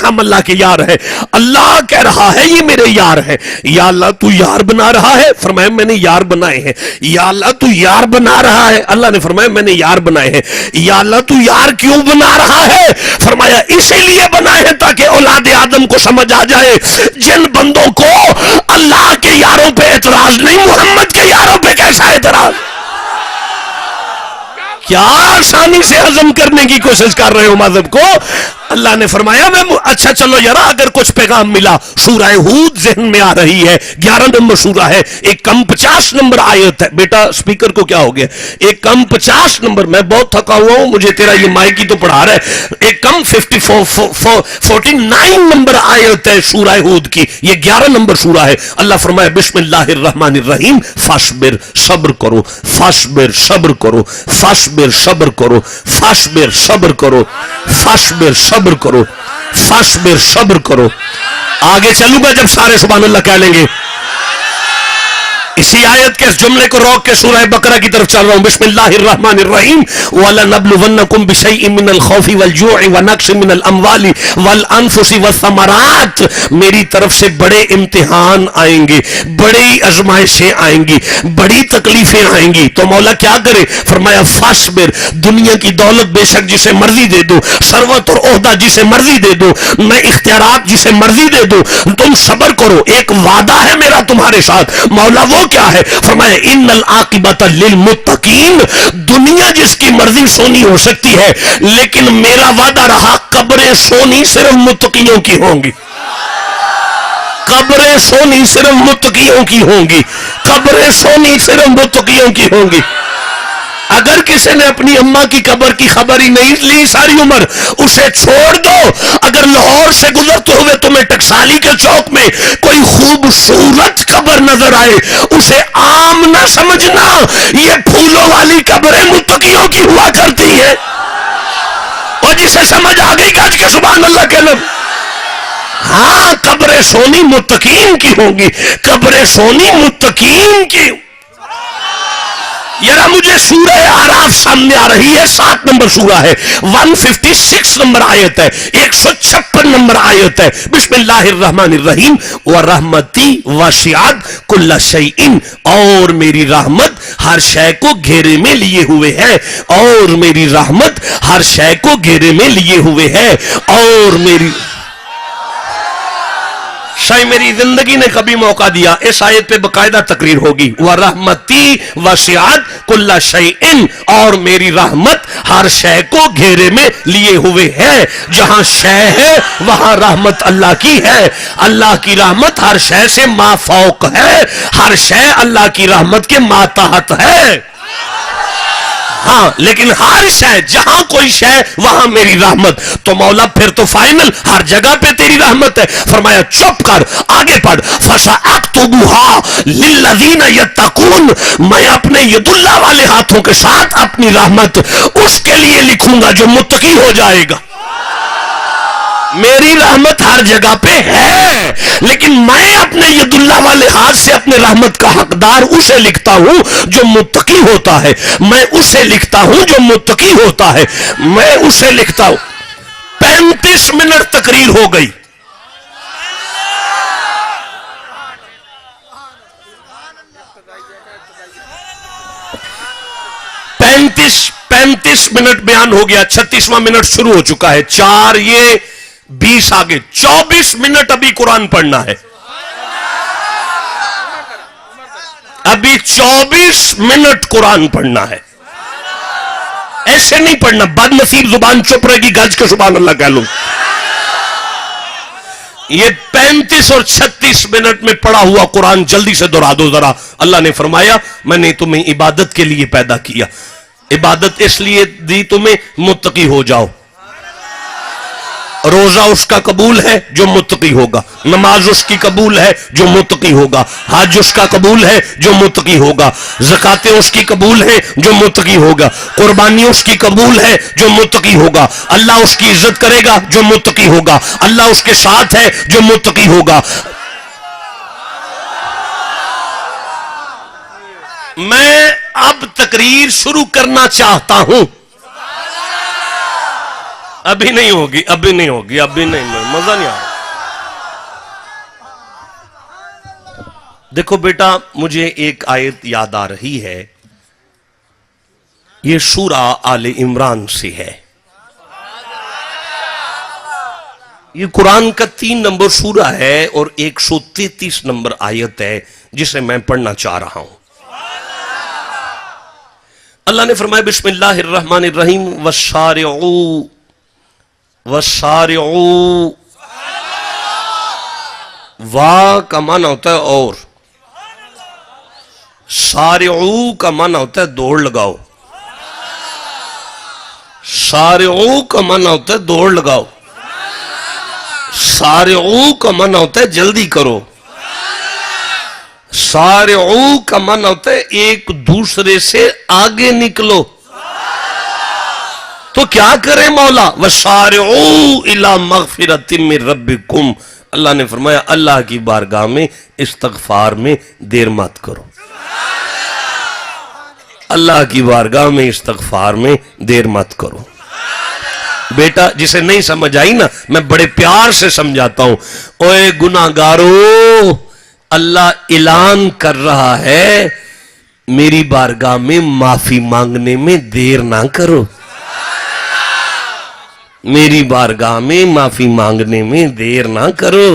ہم اللہ کے یار ہیں اللہ کہہ رہا ہے یہ میرے یار ہیں. یا اللہ تو یار بنا رہا ہے فرمایا میں نے یار بنائے ہیں. یا اللہ تو یار بنا رہا ہے اللہ نے فرمایا میں نے یار بنائے ہیں. یا اللہ تو یار کیوں بنا رہا ہے فرمایا اسی لیے بنائے ہیں تاکہ اولاد آدم کو سمجھ آ جائے جن بندوں کو اللہ کے یاروں پہ اعتراض نہیں محمد کے یاروں پہ کیسا اعتراض. کیا آسانی سے ہضم کرنے کی کوشش کر رہے ہو مذہب کو. اللہ نے فرمایا میں اچھا چلو یارا اگر کچھ پیغام ملا سورہ ہود ذہن میں آ رہی ہے 11 نمبر سورہ ہے ایک کم 50 نمبر آیت ہے. بیٹا سپیکر کو کیا ہو گیا ایک کم 50 نمبر میں بہت تھکا ہوا ہوں مجھے تیرا یہ مائک ہی تو پڑھا رہا ہے. ایک کم 49 نمبر آیت ہے سورہ ہود کی یہ 11 نمبر سورہ ہے. اللہ فرمایا بسم اللہ الرحمن الرحیم فاصبر صبر کرو فاصبر صبر کرو فاصبر صبر کرو فاصبر صبر کرو فاصبر صبر کرو فاصبر صبر کرو. آگے چلوں گا جب سارے سبحان اللہ کہہ لیں گے. اسی آیت کے اس جملے کو روک کے سورہ بقرہ کی طرف چل رہا ہوں بسم اللہ الرحمن الرحیم وَلَنَبْلُوَنَّكُمْ بِشَيْءٍ مِّنَ الْخَوْفِ وَالْجُوعِ وَنَقْصٍ مِّنَ الْأَمْوَالِ وَالْأَنفُسِ وَالثَّمَرَاتِ. میری طرف سے بڑے امتحان آئیں گے بڑی آزمائشیں آئیں گی بڑی تکلیفیں آئیں گی. تو مولا کیا کرے فرمایا فاصبر دنیا کی دولت بے شک جسے مرضی دے دو ثروت اور عہدہ جسے مرضی دے دو میں اختیارات جسے مرضی دے دو تم صبر کرو ایک وعدہ ہے میرا تمہارے ساتھ. مولا وہ کیا ہے فرمایا ان العاقبۃ للمتقین. دنیا جس کی مرضی سونی ہو سکتی ہے لیکن میرا وعدہ رہا قبریں سونی صرف متقیوں کی ہوں گی. قبریں سونی صرف متقیوں کی ہوں گی. قبریں سونی صرف متقیوں کی ہوں گی. اگر کسی نے اپنی اماں کی قبر کی خبر ہی نہیں لی ساری عمر، اسے چھوڑ دو۔ اگر لاہور سے گزرتے ہوئے تمہیں ٹکسالی کے چوک میں کوئی خوبصورت قبر نظر آئے، اسے عام نہ سمجھنا، یہ پھولوں والی قبریں متقیوں کی ہوا کرتی ہیں۔ اور جسے سمجھ آ گئی گج کے سبحان اللہ کے لفظ، ہاں قبر سونی متقین کی ہوں گی، قبر سونی متقین کی۔ یرا مجھے سورہ اعراف سامنے آ رہی ہے، 7 نمبر سورہ ہے، 156 نمبر آیت ہے، 156 نمبر آیت ہے۔ بسم اللہ الرحمن الرحیم، وَرَحْمَتِي وَسِعَتْ كُلَّ شَيْءٍ، اور میری رحمت ہر شے کو گھیرے میں لیے ہوئے ہے، اور میری رحمت ہر شے کو گھیرے میں لیے ہوئے ہے، اور میری شاید میری زندگی نے کبھی موقع دیا اس آیت پہ باقاعدہ تقریر ہوگی، وَرَحْمَتِي وَسِعَتْ كُلَّ شَيْءٍ، اور میری رحمت ہر شے کو گھیرے میں لیے ہوئے ہے۔ جہاں شے ہے وہاں رحمت اللہ کی ہے، اللہ کی رحمت ہر شے سے ما فوق ہے، ہر شے اللہ کی رحمت کے ماتحت ہے۔ ہاں لیکن ہر شے، جہاں کوئی شے وہاں میری رحمت، تو مولا پھر تو فائنل ہر جگہ پہ تیری رحمت ہے۔ فرمایا چپ کر، آگے پڑھ، فَسَأَكْتُبُهَا لِلَّذِينَ يَتَّقُونَ، میں اپنے ید اللہ والے ہاتھوں کے ساتھ اپنی رحمت اس کے لیے لکھوں گا جو متقی ہو جائے گا۔ میری رحمت ہر جگہ پہ ہے، لیکن میں اپنے ید اللہ والے ہاتھ سے اپنے رحمت کا حقدار اسے لکھتا ہوں جو متقی ہوتا ہے، میں اسے لکھتا ہوں جو متقی ہوتا ہے، میں اسے لکھتا ہوں۔ 35 منٹ تقریر ہو گئی، پینتیس منٹ بیان ہو گیا، 36واں منٹ شروع ہو چکا ہے، 4 یہ 20 آگے، 24 منٹ ابھی قرآن پڑھنا ہے، ابھی 24 منٹ قرآن پڑھنا ہے۔ ایسے نہیں پڑھنا، بد نصیب زبان چپ رہے گی، گج کے سبحان اللہ کہہ لوں۔ یہ 35 اور 36 منٹ میں پڑھا ہوا قرآن جلدی سے دہرا دو ذرا۔ اللہ نے فرمایا میں نے تمہیں عبادت کے لیے پیدا کیا، عبادت اس لیے دی تمہیں متقی ہو جاؤ۔ روزہ اس کا قبول ہے جو متقی ہوگا، نماز اس کی قبول ہے جو متقی ہوگا، حج اس کا قبول ہے جو متقی ہوگا، زکاتیں اس کی قبول ہے جو متقی ہوگا، قربانی اس کی قبول ہے جو متقی ہوگا، اللہ اس کی عزت کرے گا جو متقی ہوگا، اللہ اس کے ساتھ ہے جو متقی ہوگا۔ میں اب تقریر شروع کرنا چاہتا ہوں، ابھی نہیں ہوگی، ابھی نہیں ہوگی، ابھی نہیں، مزہ نہیں آ رہا۔ دیکھو بیٹا مجھے ایک آیت یاد آ رہی ہے، یہ سورہ آل عمران سے ہے، یہ قرآن کا 3 نمبر سورہ ہے اور 133 نمبر آیت ہے جسے میں پڑھنا چاہ رہا ہوں۔ اللہ نے فرمایا بسم اللہ الرحمن الرحیم، وَالسَّارِعُوا وَالسَّارِعُوا، وا کا معنی ہوتا ہے اور، سارعو کا معنی ہوتا ہے دوڑ لگاؤ، سارعو کا معنی ہوتا ہے دوڑ لگاؤ، سارعو کا معنی ہوتا ہے جلدی کرو، سارعو کا معنی ہوتا ہے ایک دوسرے سے آگے نکلو۔ تو کیا کرے مولا؟ وَسَارِعُوا إِلَى مَغْفِرَةٍ مِّن رَبِّكُمْ، اللہ نے فرمایا اللہ کی بارگاہ میں استغفار میں دیر مت کرو، اللہ کی بارگاہ میں استغفار میں دیر مت کرو۔ بیٹا جسے نہیں سمجھ آئی نا میں بڑے پیار سے سمجھاتا ہوں، اوے گناہگارو، اللہ اعلان کر رہا ہے میری بارگاہ میں معافی مانگنے میں دیر نہ کرو، میری بارگاہ میں معافی مانگنے میں دیر نہ کرو۔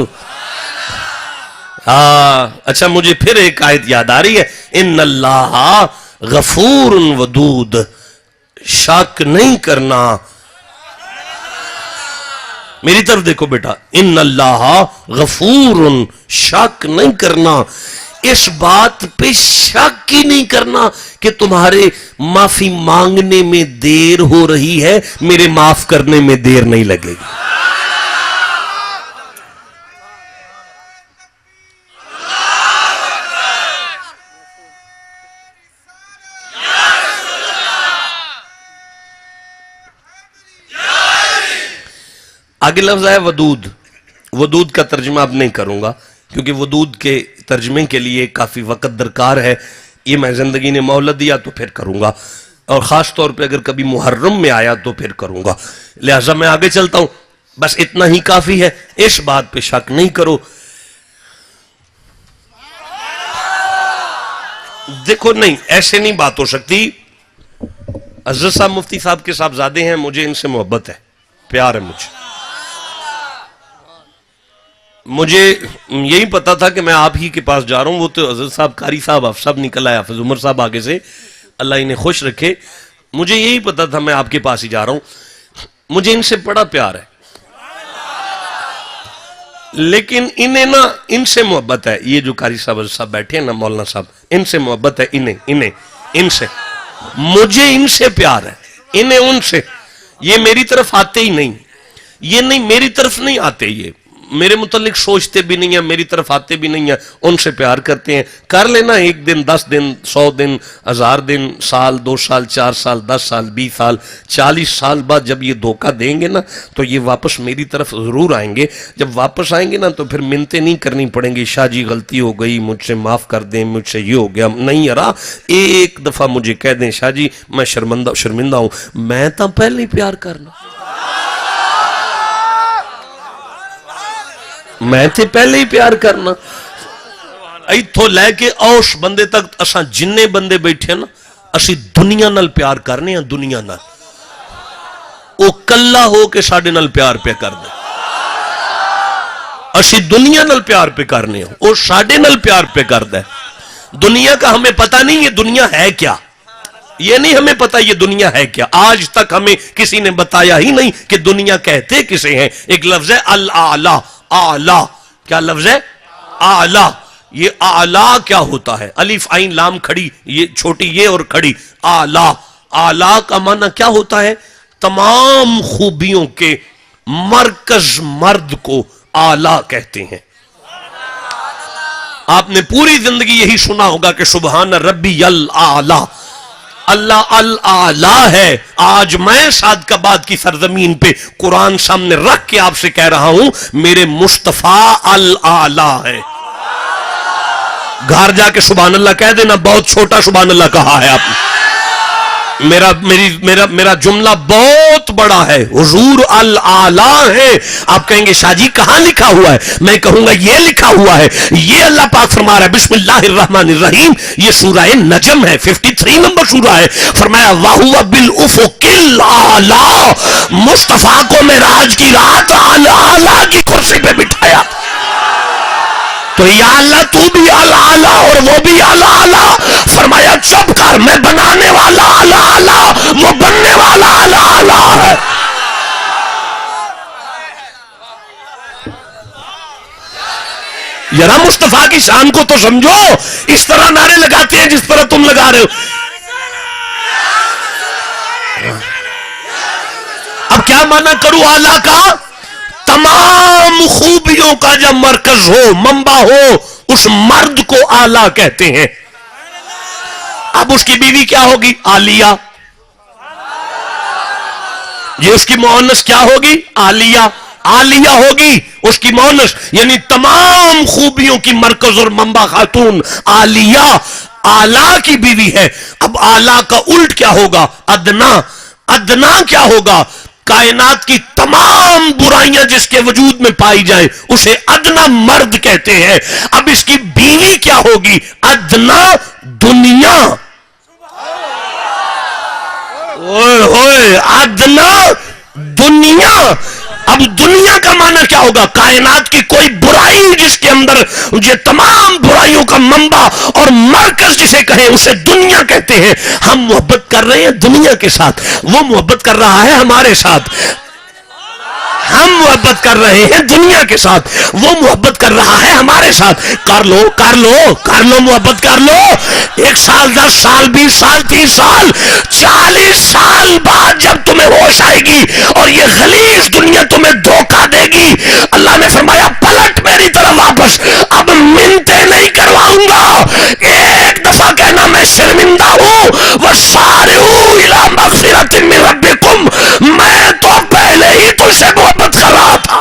اچھا مجھے پھر ایک آیت یاد آ رہی ہے، ان اللہ غفور ودود، شک نہیں کرنا، میری طرف دیکھو بیٹا، ان اللہ غفور، شک نہیں کرنا، اس بات پہ شک ہی نہیں کرنا کہ تمہارے معافی مانگنے میں دیر ہو رہی ہے، میرے معاف کرنے میں دیر نہیں لگے گی۔ آگے لفظ ہے ودود۔ ودود کا ترجمہ اب نہیں کروں گا کیونکہ ودود کے ترجمے کے لیے کافی وقت درکار ہے، یہ میں زندگی نے مہلت دیا تو پھر کروں گا، اور خاص طور پہ اگر کبھی محرم میں آیا تو پھر کروں گا، لہذا میں آگے چلتا ہوں۔ بس اتنا ہی کافی ہے، اس بات پہ شک نہیں کرو۔ دیکھو نہیں، ایسے نہیں بات ہو سکتی۔ عزت صاحب مفتی صاحب کے صاحبزادے ہیں، مجھے ان سے محبت ہے، پیار ہے مجھے یہی پتا تھا کہ میں آپ ہی کے پاس جا رہا ہوں۔ وہ تو حضرت صاحب قاری صاحب آپ سب نکل آئے، حافظ عمر صاحب آگے سے، اللہ انہیں خوش رکھے۔ مجھے یہی پتا تھا میں آپ کے پاس ہی جا رہا ہوں، مجھے ان سے بڑا پیار ہے، لیکن انہیں نا ان سے محبت ہے۔ یہ جو قاری صاحب حضرت صاحب بیٹھے ہیں نا، مولانا صاحب، ان سے محبت ہے، ان سے مجھے ان سے پیار ہے، انہیں ان سے۔ یہ میری طرف آتے ہی نہیں، یہ نہیں میری طرف نہیں آتے، یہ میرے متعلق سوچتے بھی نہیں ہیں، میری طرف آتے بھی نہیں ہیں، ان سے پیار کرتے ہیں۔ کر لینا 1 دن 10 دن 100 دن 1000 دن، سال 2 سال 4 سال 10 سال 20 سال 40 سال بعد جب یہ دھوکہ دیں گے نا تو یہ واپس میری طرف ضرور آئیں گے۔ جب واپس آئیں گے نا تو پھر منتیں نہیں کرنی پڑیں گی، شاہ جی غلطی ہو گئی، مجھ سے معاف کر دیں، مجھ سے یہ ہو گیا، نہیں یارا، ایک دفعہ مجھے کہہ دیں شاہ جی میں شرمندہ ہوں، میں تو پہلے ہی پیار کرنا، میں تے پہلے ہی پیار کرنا۔ ایتھو لے کے اوش بندے تک اساں جننے بندے بیٹھے نا، اسی دنیا نال پیار کرنے ہیں، دنیا نال۔ او کلا ہو کے ساڑھے نال پیار پہ کر دے، اسی دنیا نال پیار پہ کرنے ہیں، او ساڑھے نال پیار پہ کر دے۔ دنیا کا ہمیں پتہ نہیں یہ دنیا ہے کیا، یہ نہیں ہمیں پتہ یہ دنیا ہے کیا۔ آج تک ہمیں کسی نے بتایا ہی نہیں کہ دنیا کہتے کسے ہیں۔ ایک لفظ ہے الاعلی، اعلی، کیا لفظ ہے؟ اعلی۔ یہ اعلی کیا ہوتا ہے؟ الف عین لام کھڑی، یہ چھوٹی یہ اور کھڑی، اعلی۔ اعلی کا معنی کیا ہوتا ہے؟ تمام خوبیوں کے مرکز مرد کو اعلی کہتے ہیں۔ آپ نے پوری زندگی یہی سنا ہوگا کہ سبحان ربی الاعلی، اللہ الاعلی ہے۔ آج میں صادقاباد کی سرزمین پہ قرآن سامنے رکھ کے آپ سے کہہ رہا ہوں، میرے مصطفیٰ الاعلی ہے۔ گھر جا کے سبحان اللہ کہہ دینا، بہت چھوٹا سبحان اللہ کہا ہے آپ نے۔ میرا جملہ بہت بڑا ہے، حضور الاعلی ہے۔ آپ کہیں گے شاہ جی کہاں لکھا ہوا ہے؟ میں کہوں گا یہ لکھا ہوا ہے، یہ اللہ پاک فرما رہا ہے بسم اللہ الرحمن الرحیم، یہ سورہ نجم ہے، 53 نمبر سورہ ہے۔ فرمایا وَهُوَ بِالْأُفُقِ الْأَعْلَىٰ، مصطفیٰ کو معراج کی رات اعلیٰ کی کرسی پہ بٹھایا۔ تو یا اللہ تو بھی اعلیٰ اور وہ بھی اعلیٰ۔ فرمایا چپ کر، میں بنانے والا اعلیٰ، وہ بننے والا اعلیٰ ہے۔ ذرا مصطفیٰ کی شان کو تو سمجھو، اس طرح نعرے لگاتے ہیں جس طرح تم لگا رہے ہو۔ اب کیا معنی کروں اعلیٰ کا؟ تمام خوبیوں کا جب مرکز ہو، منبع ہو، اس مرد کو اعلیٰ کہتے ہیں۔ اب اس کی بیوی کیا ہوگی؟ عالیہ۔ یہ اس کی مؤنث کیا ہوگی؟ عالیہ۔ عالیہ ہوگی اس کی مؤنث، یعنی تمام خوبیوں کی مرکز اور منبع خاتون عالیہ، اعلیٰ کی بیوی ہے۔ اب اعلیٰ کا الٹ کیا ہوگا؟ ادنا۔ ادنا کیا ہوگا؟ کائنات کی تمام برائیاں جس کے وجود میں پائی جائیں اسے ادنا مرد کہتے ہیں۔ اب اس کی بیوی کیا ہوگی؟ ادنا دنیا۔ ادنا دنیا۔ اب دنیا کا معنی کیا ہوگا؟ کائنات کی کوئی برائی جس کے اندر یہ تمام برائیوں کا منبع اور مرکز جسے کہیں اسے دنیا کہتے ہیں۔ ہم محبت کر رہے ہیں دنیا کے ساتھ، وہ محبت کر رہا ہے ہمارے ساتھ۔ ہم محبت کر رہے ہیں دنیا کے ساتھ، وہ محبت کر رہا ہے ہمارے ساتھ. کر لو کر لو کر لو محبت کر لو. 1 سال 10 سال 20 سال 30 سال 40 سال بعد جب تمہیں ہوش آئے گی اور یہ غلیظ دنیا تمہیں دھوکہ دے گی، اللہ نے فرمایا پلٹ میری طرف واپس. اب منتیں نہیں کرواؤں گا، ایک دفعہ کہنا میں شرمندہ ہوں. وَسَارِعُوا إِلَىٰ مَغْفِرَةٍ مِّن رَبِّكُمْ، میں تو پہلے ہی تجھ سے محبت کر رہا تھا.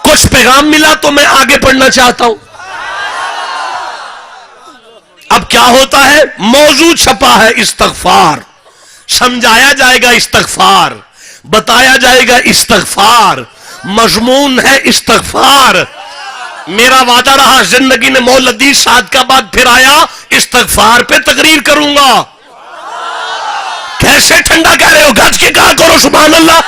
کچھ پیغام ملا تو میں آگے پڑھنا چاہتا ہوں. اب کیا ہوتا ہے؟ موضوع چھپا ہے استغفار، سمجھایا جائے گا استغفار، بتایا جائے گا استغفار، مضمون ہے استغفار. میرا وعدہ رہا زندگی نے مولد دی، ساتھ کا بعد پھر آیا استغفار پہ تقریر کروں گا. کیسے ٹھنڈا کہہ رہے ہو؟ گج کے کہا کرو سبحان اللہ.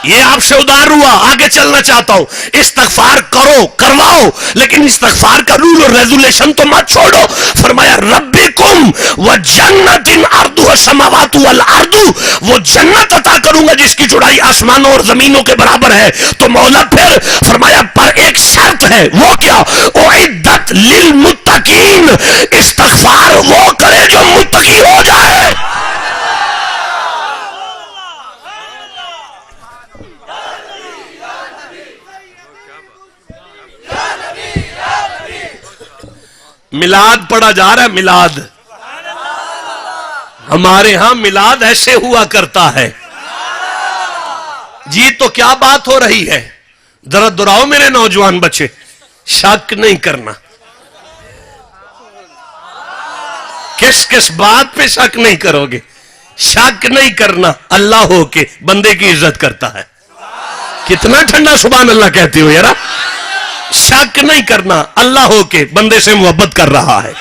یہ آپ سے ادار ہوا، آگے چلنا چاہتا ہوں. استغفار کرو، کرواؤ، لیکن استغفار کا رول اور ریزولیشن تو مت چھوڑو. فرمایا ربکم وجنت عرضها السماوات والارض، وہ جنت عطا کروں گا جس کی چوڑائی آسمانوں اور زمینوں کے برابر ہے. تو مولا پھر فرمایا پر ایک شرط ہے، وہ کیا؟ اعدت للمتقین، استغفار وہ کرے جو متقی ہو جائے. میلاد پڑھا جا رہا ہے، میلاد. ہمارے ہاں میلاد ایسے ہوا کرتا ہے. جی تو کیا بات ہو رہی ہے؟ ذرا دہراؤ میرے نوجوان بچے. شک نہیں کرنا. کس کس بات پہ شک نہیں کرو گے؟ شک نہیں کرنا. اللہ ہو کے بندے کی عزت کرتا ہے. کتنا ٹھنڈا سبحان اللہ کہتے ہو یار. شک نہیں کرنا، اللہ ہو کے بندے سے محبت کر رہا ہے،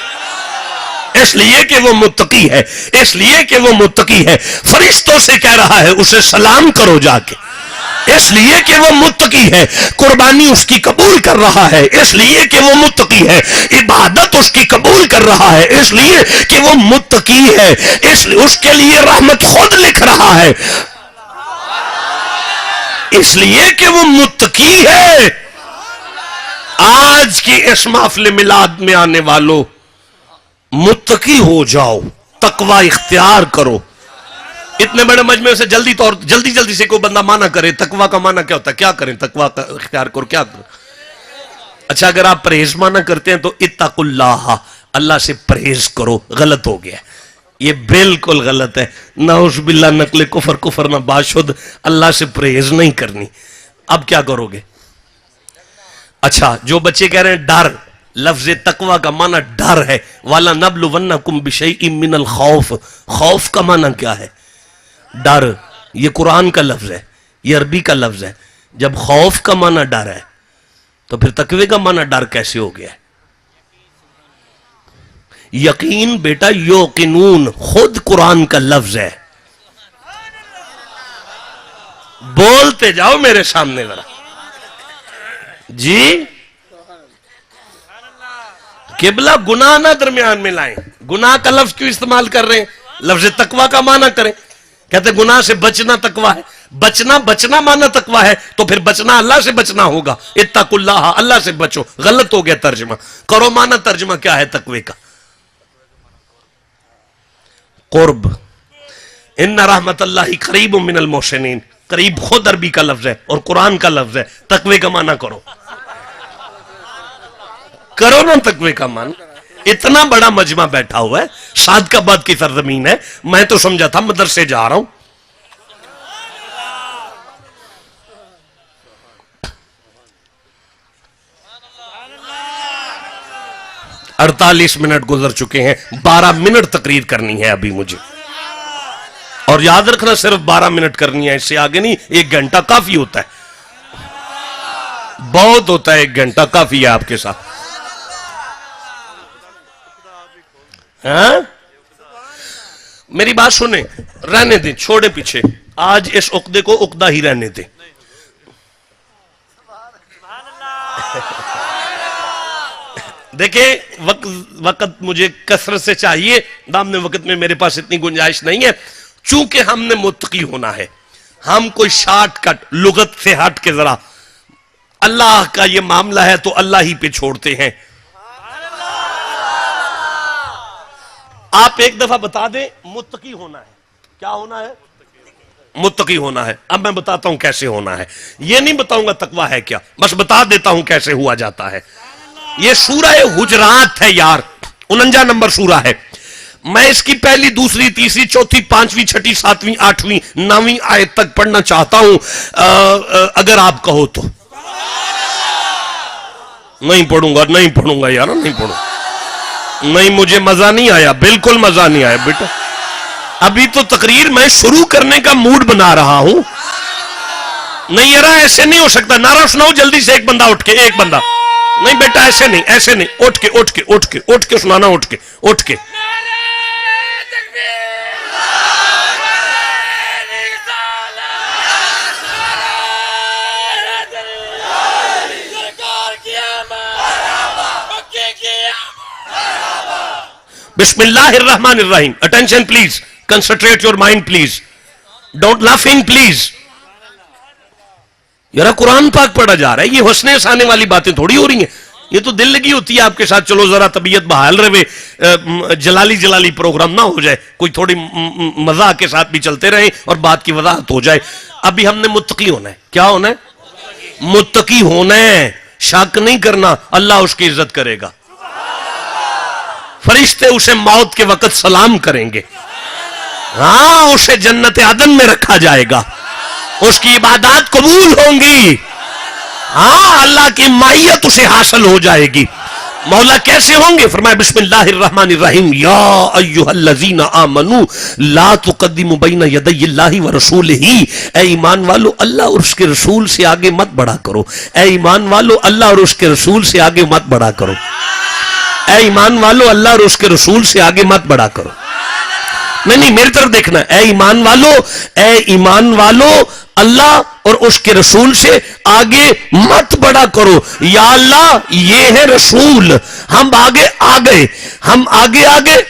اس لیے کہ وہ متقی ہے، اس لیے کہ وہ متقی ہے. فرشتوں سے کہہ رہا ہے اسے سلام کرو جا کے، اس لیے کہ وہ متقی ہے. قربانی اس کی قبول کر رہا ہے، اس لیے کہ وہ متقی ہے. عبادت اس کی قبول کر رہا ہے، اس لیے کہ وہ متقی ہے. اس کے لیے رحمت خود لکھ رہا ہے، اس لیے کہ وہ متقی ہے. آج کی اس محفل میلاد میں آنے والوں، متقی ہو جاؤ، تقوی اختیار کرو. اتنے بڑے مجمع سے جلدی سے کوئی بندہ مانا کرے تقوی کا مانا کیا ہوتا ہے؟ کیا کریں؟ تقوی کا اختیار کرو. کیا کرو؟ اچھا اگر آپ پرہیز مانا کرتے ہیں تو اتقوا اللہ، اللہ سے پرہیز کرو. غلط ہو گیا، یہ بالکل غلط ہے. نعوذ باللہ، نقل کفر نہ باشد. اللہ سے پرہیز نہیں کرنی. اب کیا کرو گے؟ اچھا جو بچے کہہ رہے ہیں ڈر، لفظ تقوی کا معنی ڈر ہے. وَلَنَبْلُوَنَّكُمْ بِشَيْءٍ مِّنَ الْخَوْفِ، خوف کا معنی کیا ہے؟ ڈر. یہ قرآن کا لفظ ہے، یہ عربی کا لفظ ہے. جب خوف کا معنی ڈر ہے تو پھر تقوی کا معنی ڈر کیسے ہو گیا؟ یقین بیٹا یوقنون خود قرآن کا لفظ ہے. بولتے جاؤ میرے سامنے ذرا. جی قبلہ گناہ نہ درمیان میں لائیں. گناہ کا لفظ کیوں استعمال کر رہے ہیں؟ لفظ تقوی کا معنی کریں. کہتے گناہ سے بچنا تقوی ہے. بچنا معنی تقوی ہے، تو پھر بچنا اللہ سے بچنا ہوگا. اتقوا اللہ، اللہ سے بچو. غلط ہو گیا ترجمہ. کرو معنی ترجمہ کیا ہے تقوی کا؟ قرب. ان رحمت اللہ قریب من المحسنین. قریب خود عربی کا لفظ ہے اور قرآن کا لفظ ہے. تقوی کا معنی کرو. کرو نا تقوی کا معنی. اتنا بڑا مجمع بیٹھا ہوا ہے، صادقآباد کی سرزمین ہے. میں تو سمجھا تھا مدرسے جا رہا ہوں. اڑتالیس منٹ گزر چکے ہیں. 12 منٹ تقریر کرنی ہے ابھی مجھے، اور یاد رکھنا صرف 12 منٹ کرنی ہے، اس سے آگے نہیں. 1 گھنٹہ کافی ہوتا ہے، بہت ہوتا ہے. 1 گھنٹہ کافی ہے آپ کے ساتھ. ہاں میری بات سنیں، رہنے دیں، چھوڑے پیچھے. آج اس عقدے کو عقدہ ہی رہنے دیں. دیکھیں وقت مجھے کثرت سے چاہیے، دامن وقت میں میرے پاس اتنی گنجائش نہیں ہے. چونکہ ہم نے متقی ہونا ہے، ہم کوئی شارٹ کٹ لغت سے ہٹ کے ذرا اللہ کا یہ معاملہ ہے تو اللہ ہی پہ چھوڑتے ہیں. آپ ایک دفعہ بتا دیں متقی ہونا ہے. کیا ہونا ہے؟ متقی ہونا ہے. اب میں بتاتا ہوں کیسے ہونا ہے. یہ نہیں بتاؤں گا تقویٰ ہے کیا، بس بتا دیتا ہوں کیسے ہوا جاتا ہے. یہ سورہ حجرات ہے یار، 49 نمبر سورہ ہے. میں اس کی پہلی، دوسری، تیسری، چوتھی، پانچویں، چھٹی، ساتویں، آٹھویں، 9ویں آیت تک پڑھنا چاہتا ہوں اگر آپ کہو تو. نہیں پڑھوں گا یار، نہیں پڑھوں. نہیں، مجھے مزہ نہیں آیا، بالکل مزہ نہیں آیا بیٹا. ابھی تو تقریر میں شروع کرنے کا موڈ بنا رہا ہوں. نہیں یار ایسے نہیں ہو سکتا. نعرہ سناؤ جلدی سے، ایک بندہ اٹھ کے، ایک بندہ. نہیں بیٹا ایسے نہیں، اٹھ کے سنانا، اٹھ کے. بسم اللہ الرحمن الرحیم. Attention please, concentrate your mind please, don't laughing please. یار قرآن پاک پڑھا جا رہا ہے، یہ حسن ہسانے والی باتیں تھوڑی ہو رہی ہیں. یہ تو دل لگی ہوتی ہے آپ کے ساتھ. چلو ذرا طبیعت بحال رہے، جلالی پروگرام نہ ہو جائے، کوئی تھوڑی مزاح کے ساتھ بھی چلتے رہیں اور بات کی وضاحت ہو جائے. ابھی ہم نے متقی ہونا ہے. کیا ہونا ہے؟ متقی ہونا ہے. شک نہیں کرنا، اللہ اس کی عزت کرے گا. فرشتے اسے موت کے وقت سلام کریں گے. ہاں، اسے جنت عدن میں رکھا جائے گا. اس کی عبادات قبول ہوں گی. ہاں، اللہ کی معیت اسے حاصل ہو جائے گی. مولا کیسے ہوں گے؟ فرمایا بسم اللہ الرحمن الرحیم. یا ایھا الذین آمنوا لا تقدموا بین یدی اللہ ورسولہ. اے ایمان والو اللہ اور اس کے رسول سے آگے مت بڑھا کرو. اے ایمان والو اللہ اور اس کے رسول سے آگے مت بڑھا کرو. اے ایمان والو اللہ اور اس کے رسول سے آگے مت بڑھا کرو. نہیں میری طرف دیکھنا. اے ایمان والو اللہ اور اس کے رسول سے آگے مت بڑھا کرو. یا اللہ یہ ہے رسول، ہم آگے آ گئے،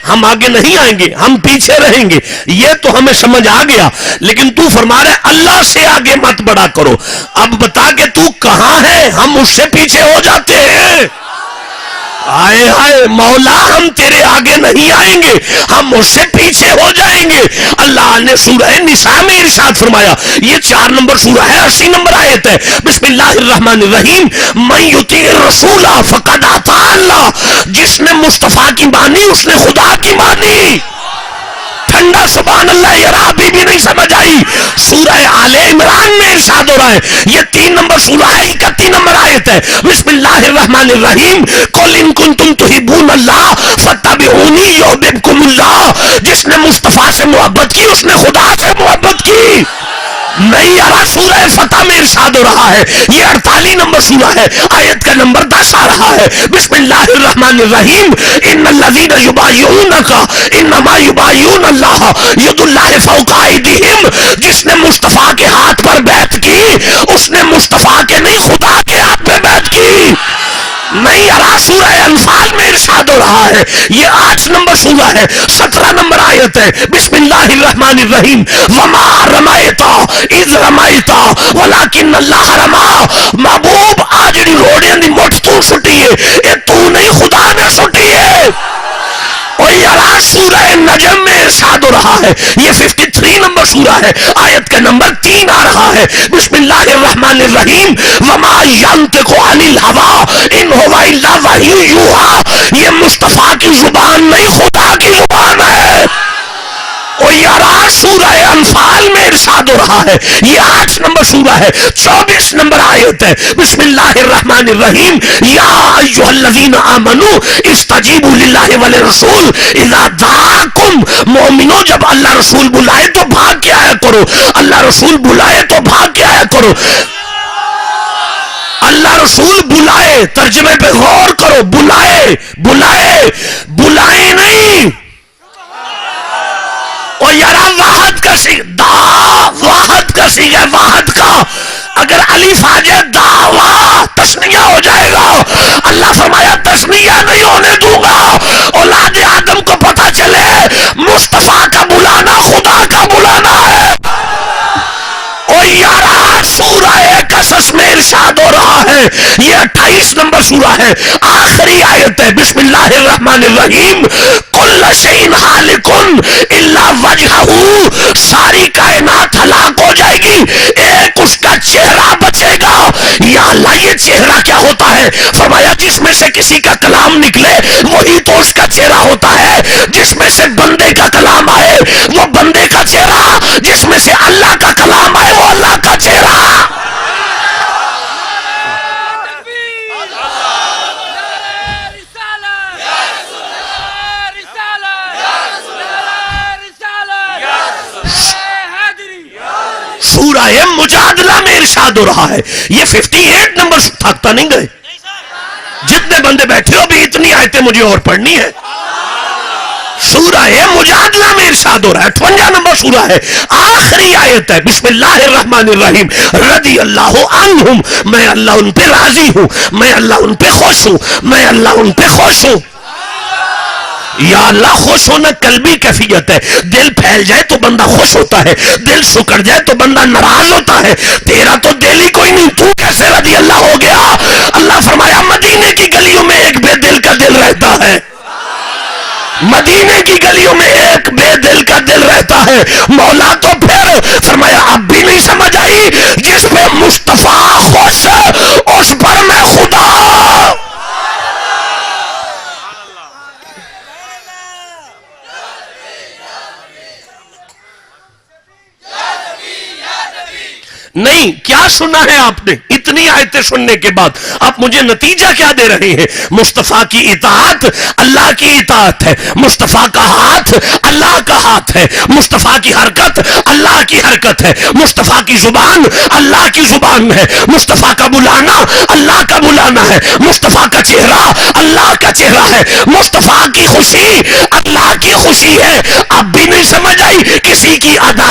ہم آگے نہیں آئیں گے، ہم پیچھے رہیں گے. یہ تو ہمیں سمجھ آ گیا، لیکن تو فرما رہے اللہ سے آگے مت بڑھا کرو. اب بتا کہ تو کہاں ہے، ہم اس سے پیچھے ہو جاتے ہیں. آئے ہائے مولا، ہم تیرے آگے نہیں آئیں گے، ہم اس سے پیچھے ہو جائیں گے. اللہ نے سورہ نساء میں ارشاد فرمایا، یہ 4 نمبر سورہ ہے، 80 نمبر آیت ہے. بسم اللہ الرحمن الرحیم. من یطیع الرسول فقد اطاع اللہ. جس نے مصطفیٰ کی مانی اس نے خدا کی مانی. ٹھنڈا سبحان اللہ. یار ابھی بھی نہیں سمجھ آئی. سورہ آل عمران میں ارشاد ہو رہا ہے، یہ 3 نمبر سورہ ہے، 31 نمبر آیت ہے. بسم اللہ الرحمن الرحیم. قل ان کنتم تحبون اللہ فاتبعونی یحببکم اللہ. جس نے مصطفیٰ سے محبت کی اس نے خدا سے محبت کی. نہیں یار سورہ فتح میں ارشاد ہو رہا ہے، یہ 48 نمبر سورہ ہے، آیت کا نمبر 10 آ رہا ہے. بسم اللہ الرحمن الرحیم. ان الذین یبایعونک انما یبایعون اللہ ید اللہ فوق ایدیہم. جس نے مصطفیٰ کے ہاتھ پر بیعت کی اس نے مصطفیٰ کے نہیں خدا کے ہاتھ پہ بیعت کی. نہیں یار سورہ انفال میں ارشاد ہو رہا ہے، یہ 8 نمبر سورہ ہے، 17 نمبر آیت ہے. بسم اللہ الرحمن الرحیم. وما رمیت اذ رمیت ولکن اللہ رما. محبوب آج روڑیاں دی مٹھ تو سٹی ہے، یہ تو نہیں خدا نے سٹی ہے. اور یار سورہ نجم میں ارشاد ہو رہا ہے، یہ 53 نمبر سورہ ہے، آیت کا نمبر 3 آ رہا ہے. بسم اللہ الرحمن الرحیم. وما ینطق عن الہوی ان هو الا وحی یوحی. یہ مصطفیٰ کی زبان نہیں خدا کی زبان ہے. اور یار سورہ انفال میں ارشاد ہو رہا ہے، یہ 8 نمبر سورہ ہے، 24 نمبر آیت ہے. بسم اللہ الرحمن الرحیم. یا ایھا الذین آمنوا استجیبوا للہ وللرسول اذا دعاکم. مومنو جب اللہ رسول بلائے تو بھاگ کے آیا کرو. اللہ رسول بلائے تو بھاگ کے آیا کرو. اللہ رسول بلائے، ترجمے پہ غور کرو. بلائے نہیں. اور یار واحد کا سی ہے، واحد کا اگر الف آ جائے دعوا تسنیہ ہو جائے گا. اللہ فرمایا تسنیہ نہیں ہونے دوں گا. اولاد آدم کو پتا چلے مصطفیٰ کا بلانا خدا کا بلانا ہے. یہ 28 نمبر سورہ ہے, آخری آیت ہے. بسم اللہ الرحمن الرحیم. کل شیء ہالک الا وجہہ, ساری کائنات ہلاک ہو جائے گی, ایک اس کا چہرہ بچے گا. یا اللہ یہ چہرہ کیا ہوتا ہے؟ فرمایا جس میں سے کسی کا کلام نکلے وہی تو اس کا چہرہ ہوتا ہے. جس میں سے بندے کا کلام آئے وہ بندے کا چہرہ, جس میں سے اللہ کا کلام آئے وہ اللہ کا چہرہ. سورہ مجادلہ میں ارشاد ہو رہا ہے. یہ 58 نمبر تھکتا نہیں گئے. جتنے بندے بیٹھے ہو بھی اتنی آیتیں مجھے اور پڑھنی ہے. سورہ مجادلہ میں ارشاد ہو رہا ہے, 58 نمبر سورہ ہے, آخری آیت ہے. بسم اللہ الرحمن الرحیم. رضی اللہ عنہم, میں اللہ ان پہ راضی ہوں, میں اللہ ان پہ خوش ہوں, میں اللہ ان پہ خوش ہوں. یا اللہ خوش ہونا قلبی کیفیت ہے. دل پھیل جائے تو بندہ خوش ہوتا ہے, دل سکڑ جائے تو بندہ ناراض ہوتا ہے. تیرا تو دل ہی کوئی نہیں, تو کیسے رضی اللہ ہو گیا؟ اللہ فرمایا مدینے کی گلیوں میں ایک بے دل کا دل رہتا ہے, مدینے کی گلیوں میں ایک بے دل کا دل رہتا ہے. مولا تو پھر فرمایا اب بھی نہیں سمجھ آئی, جس پہ مصطفیٰ خوش اس پر میں خدا. نہیں, کیا سنا ہے آپ نے اتنی آیتیں سننے کے بعد؟ آپ مجھے نتیجہ کیا دے رہے ہیں؟ مصطفیٰ کی اطاعت اللہ کی اطاعت ہے, مصطفیٰ کا ہاتھ اللہ کا ہاتھ ہے, مصطفیٰ کی حرکت اللہ کی حرکت ہے, مصطفیٰ کی زبان اللہ کی زبان ہے, مصطفیٰ کا بلانا اللہ کا بلانا ہے, مصطفیٰ کا چہرہ اللہ کا چہرہ ہے, مصطفیٰ کی خوشی اللہ کی خوشی ہے. اب بھی نہیں سمجھ آئی؟ کسی کی ادا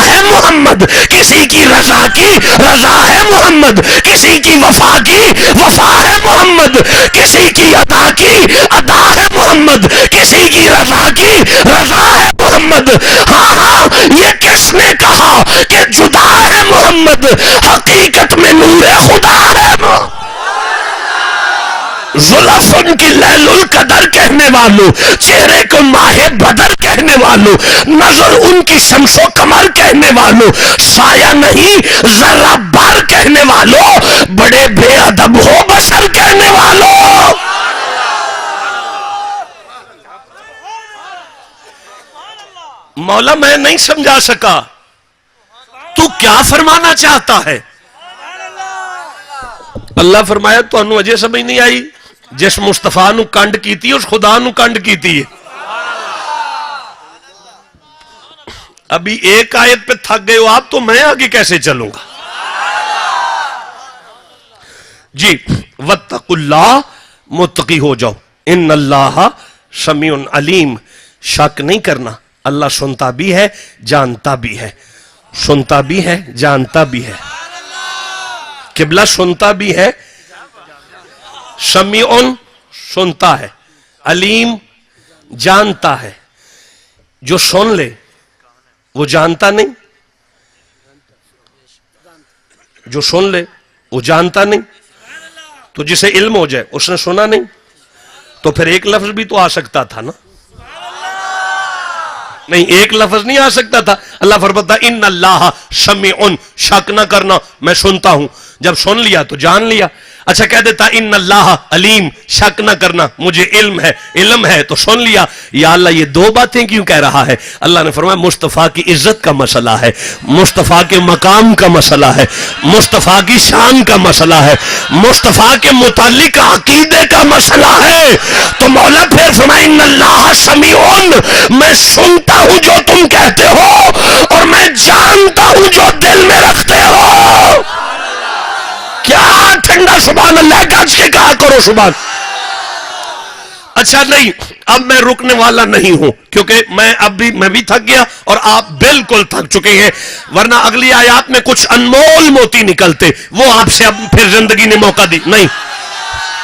ہے محمد, کسی کی رضا ہے محمد, کسی کی وفا ہے محمد, کسی کی ادا ہے محمد, کسی کی رضا ہے محمد. ہاں یہ کس نے کہا کہ جدا ہے محمد؟ حقیقت میں نور خدا ہے. زلف ان کی لیل القدر کہنے والوں, چہرے کو ماہ بدر کہنے والوں, نظر ان کی شمس و قمر کہنے والوں, سایہ نہیں ذرہ بار کہنے والوں, بڑے بے ادب ہو بشر کہنے والوں. مولا میں نہیں سمجھا سکا, تو کیا فرمانا چاہتا ہے؟ اللہ فرمایا تو انو اجے سمجھ نہیں آئی, جس مصطفیٰ نو کنڈ کیتی اس خدا نو کنڈ کیتی ہے. ابھی ایک آیت پہ تھک گئے ہو آپ, تو میں آگے کیسے چلوں گا؟ جی, واتقوا اللہ, متقی ہو جاؤ. ان اللہ سمیع علیم, شک نہیں کرنا, اللہ سنتا بھی ہے جانتا بھی ہے, سنتا بھی ہے جانتا بھی ہے. قبلہ سنتا بھی ہے, سمیع سنتا ہے, علیم جانتا ہے. جو سن لے وہ جانتا نہیں, جو سن لے وہ جانتا نہیں. تو جسے علم ہو جائے اس نے سنا نہیں, تو پھر ایک لفظ بھی تو آ سکتا تھا نا. نہیں, ایک لفظ نہیں آ سکتا تھا. اللہ فرماتا ان اللہ سمیع, شک نہ کرنا میں سنتا ہوں. جب سن لیا تو جان لیا. اچھا کہہ دیتا ان اللہ علیم, شک نہ کرنا مجھے علم ہے تو سن لیا. یا اللہ یہ دو باتیں کیوں کہہ رہا ہے؟ اللہ نے فرمایا مصطفیٰ کی عزت کا مسئلہ ہے, مصطفیٰ کے مقام کا مسئلہ ہے, مصطفیٰ کی شان کا مسئلہ ہے, مصطفیٰ کے متعلق عقیدے کا مسئلہ ہے. تو مولا پھر فرمایا ان اللہ سمیع, میں سنتا ہوں جو تم کہتے ہو اور میں جانتا ہوں جو دل میں رکھتے ہو. کیا ٹھنڈا سبحان اللہ گج کے کہا کرو سبحان. اچھا نہیں, اب میں رکنے والا نہیں ہوں, کیونکہ میں بھی تھک گیا اور آپ بالکل تھک چکے ہیں, ورنہ اگلی آیات میں کچھ انمول موتی نکلتے, وہ آپ سے اب پھر زندگی نے موقع دی. نہیں,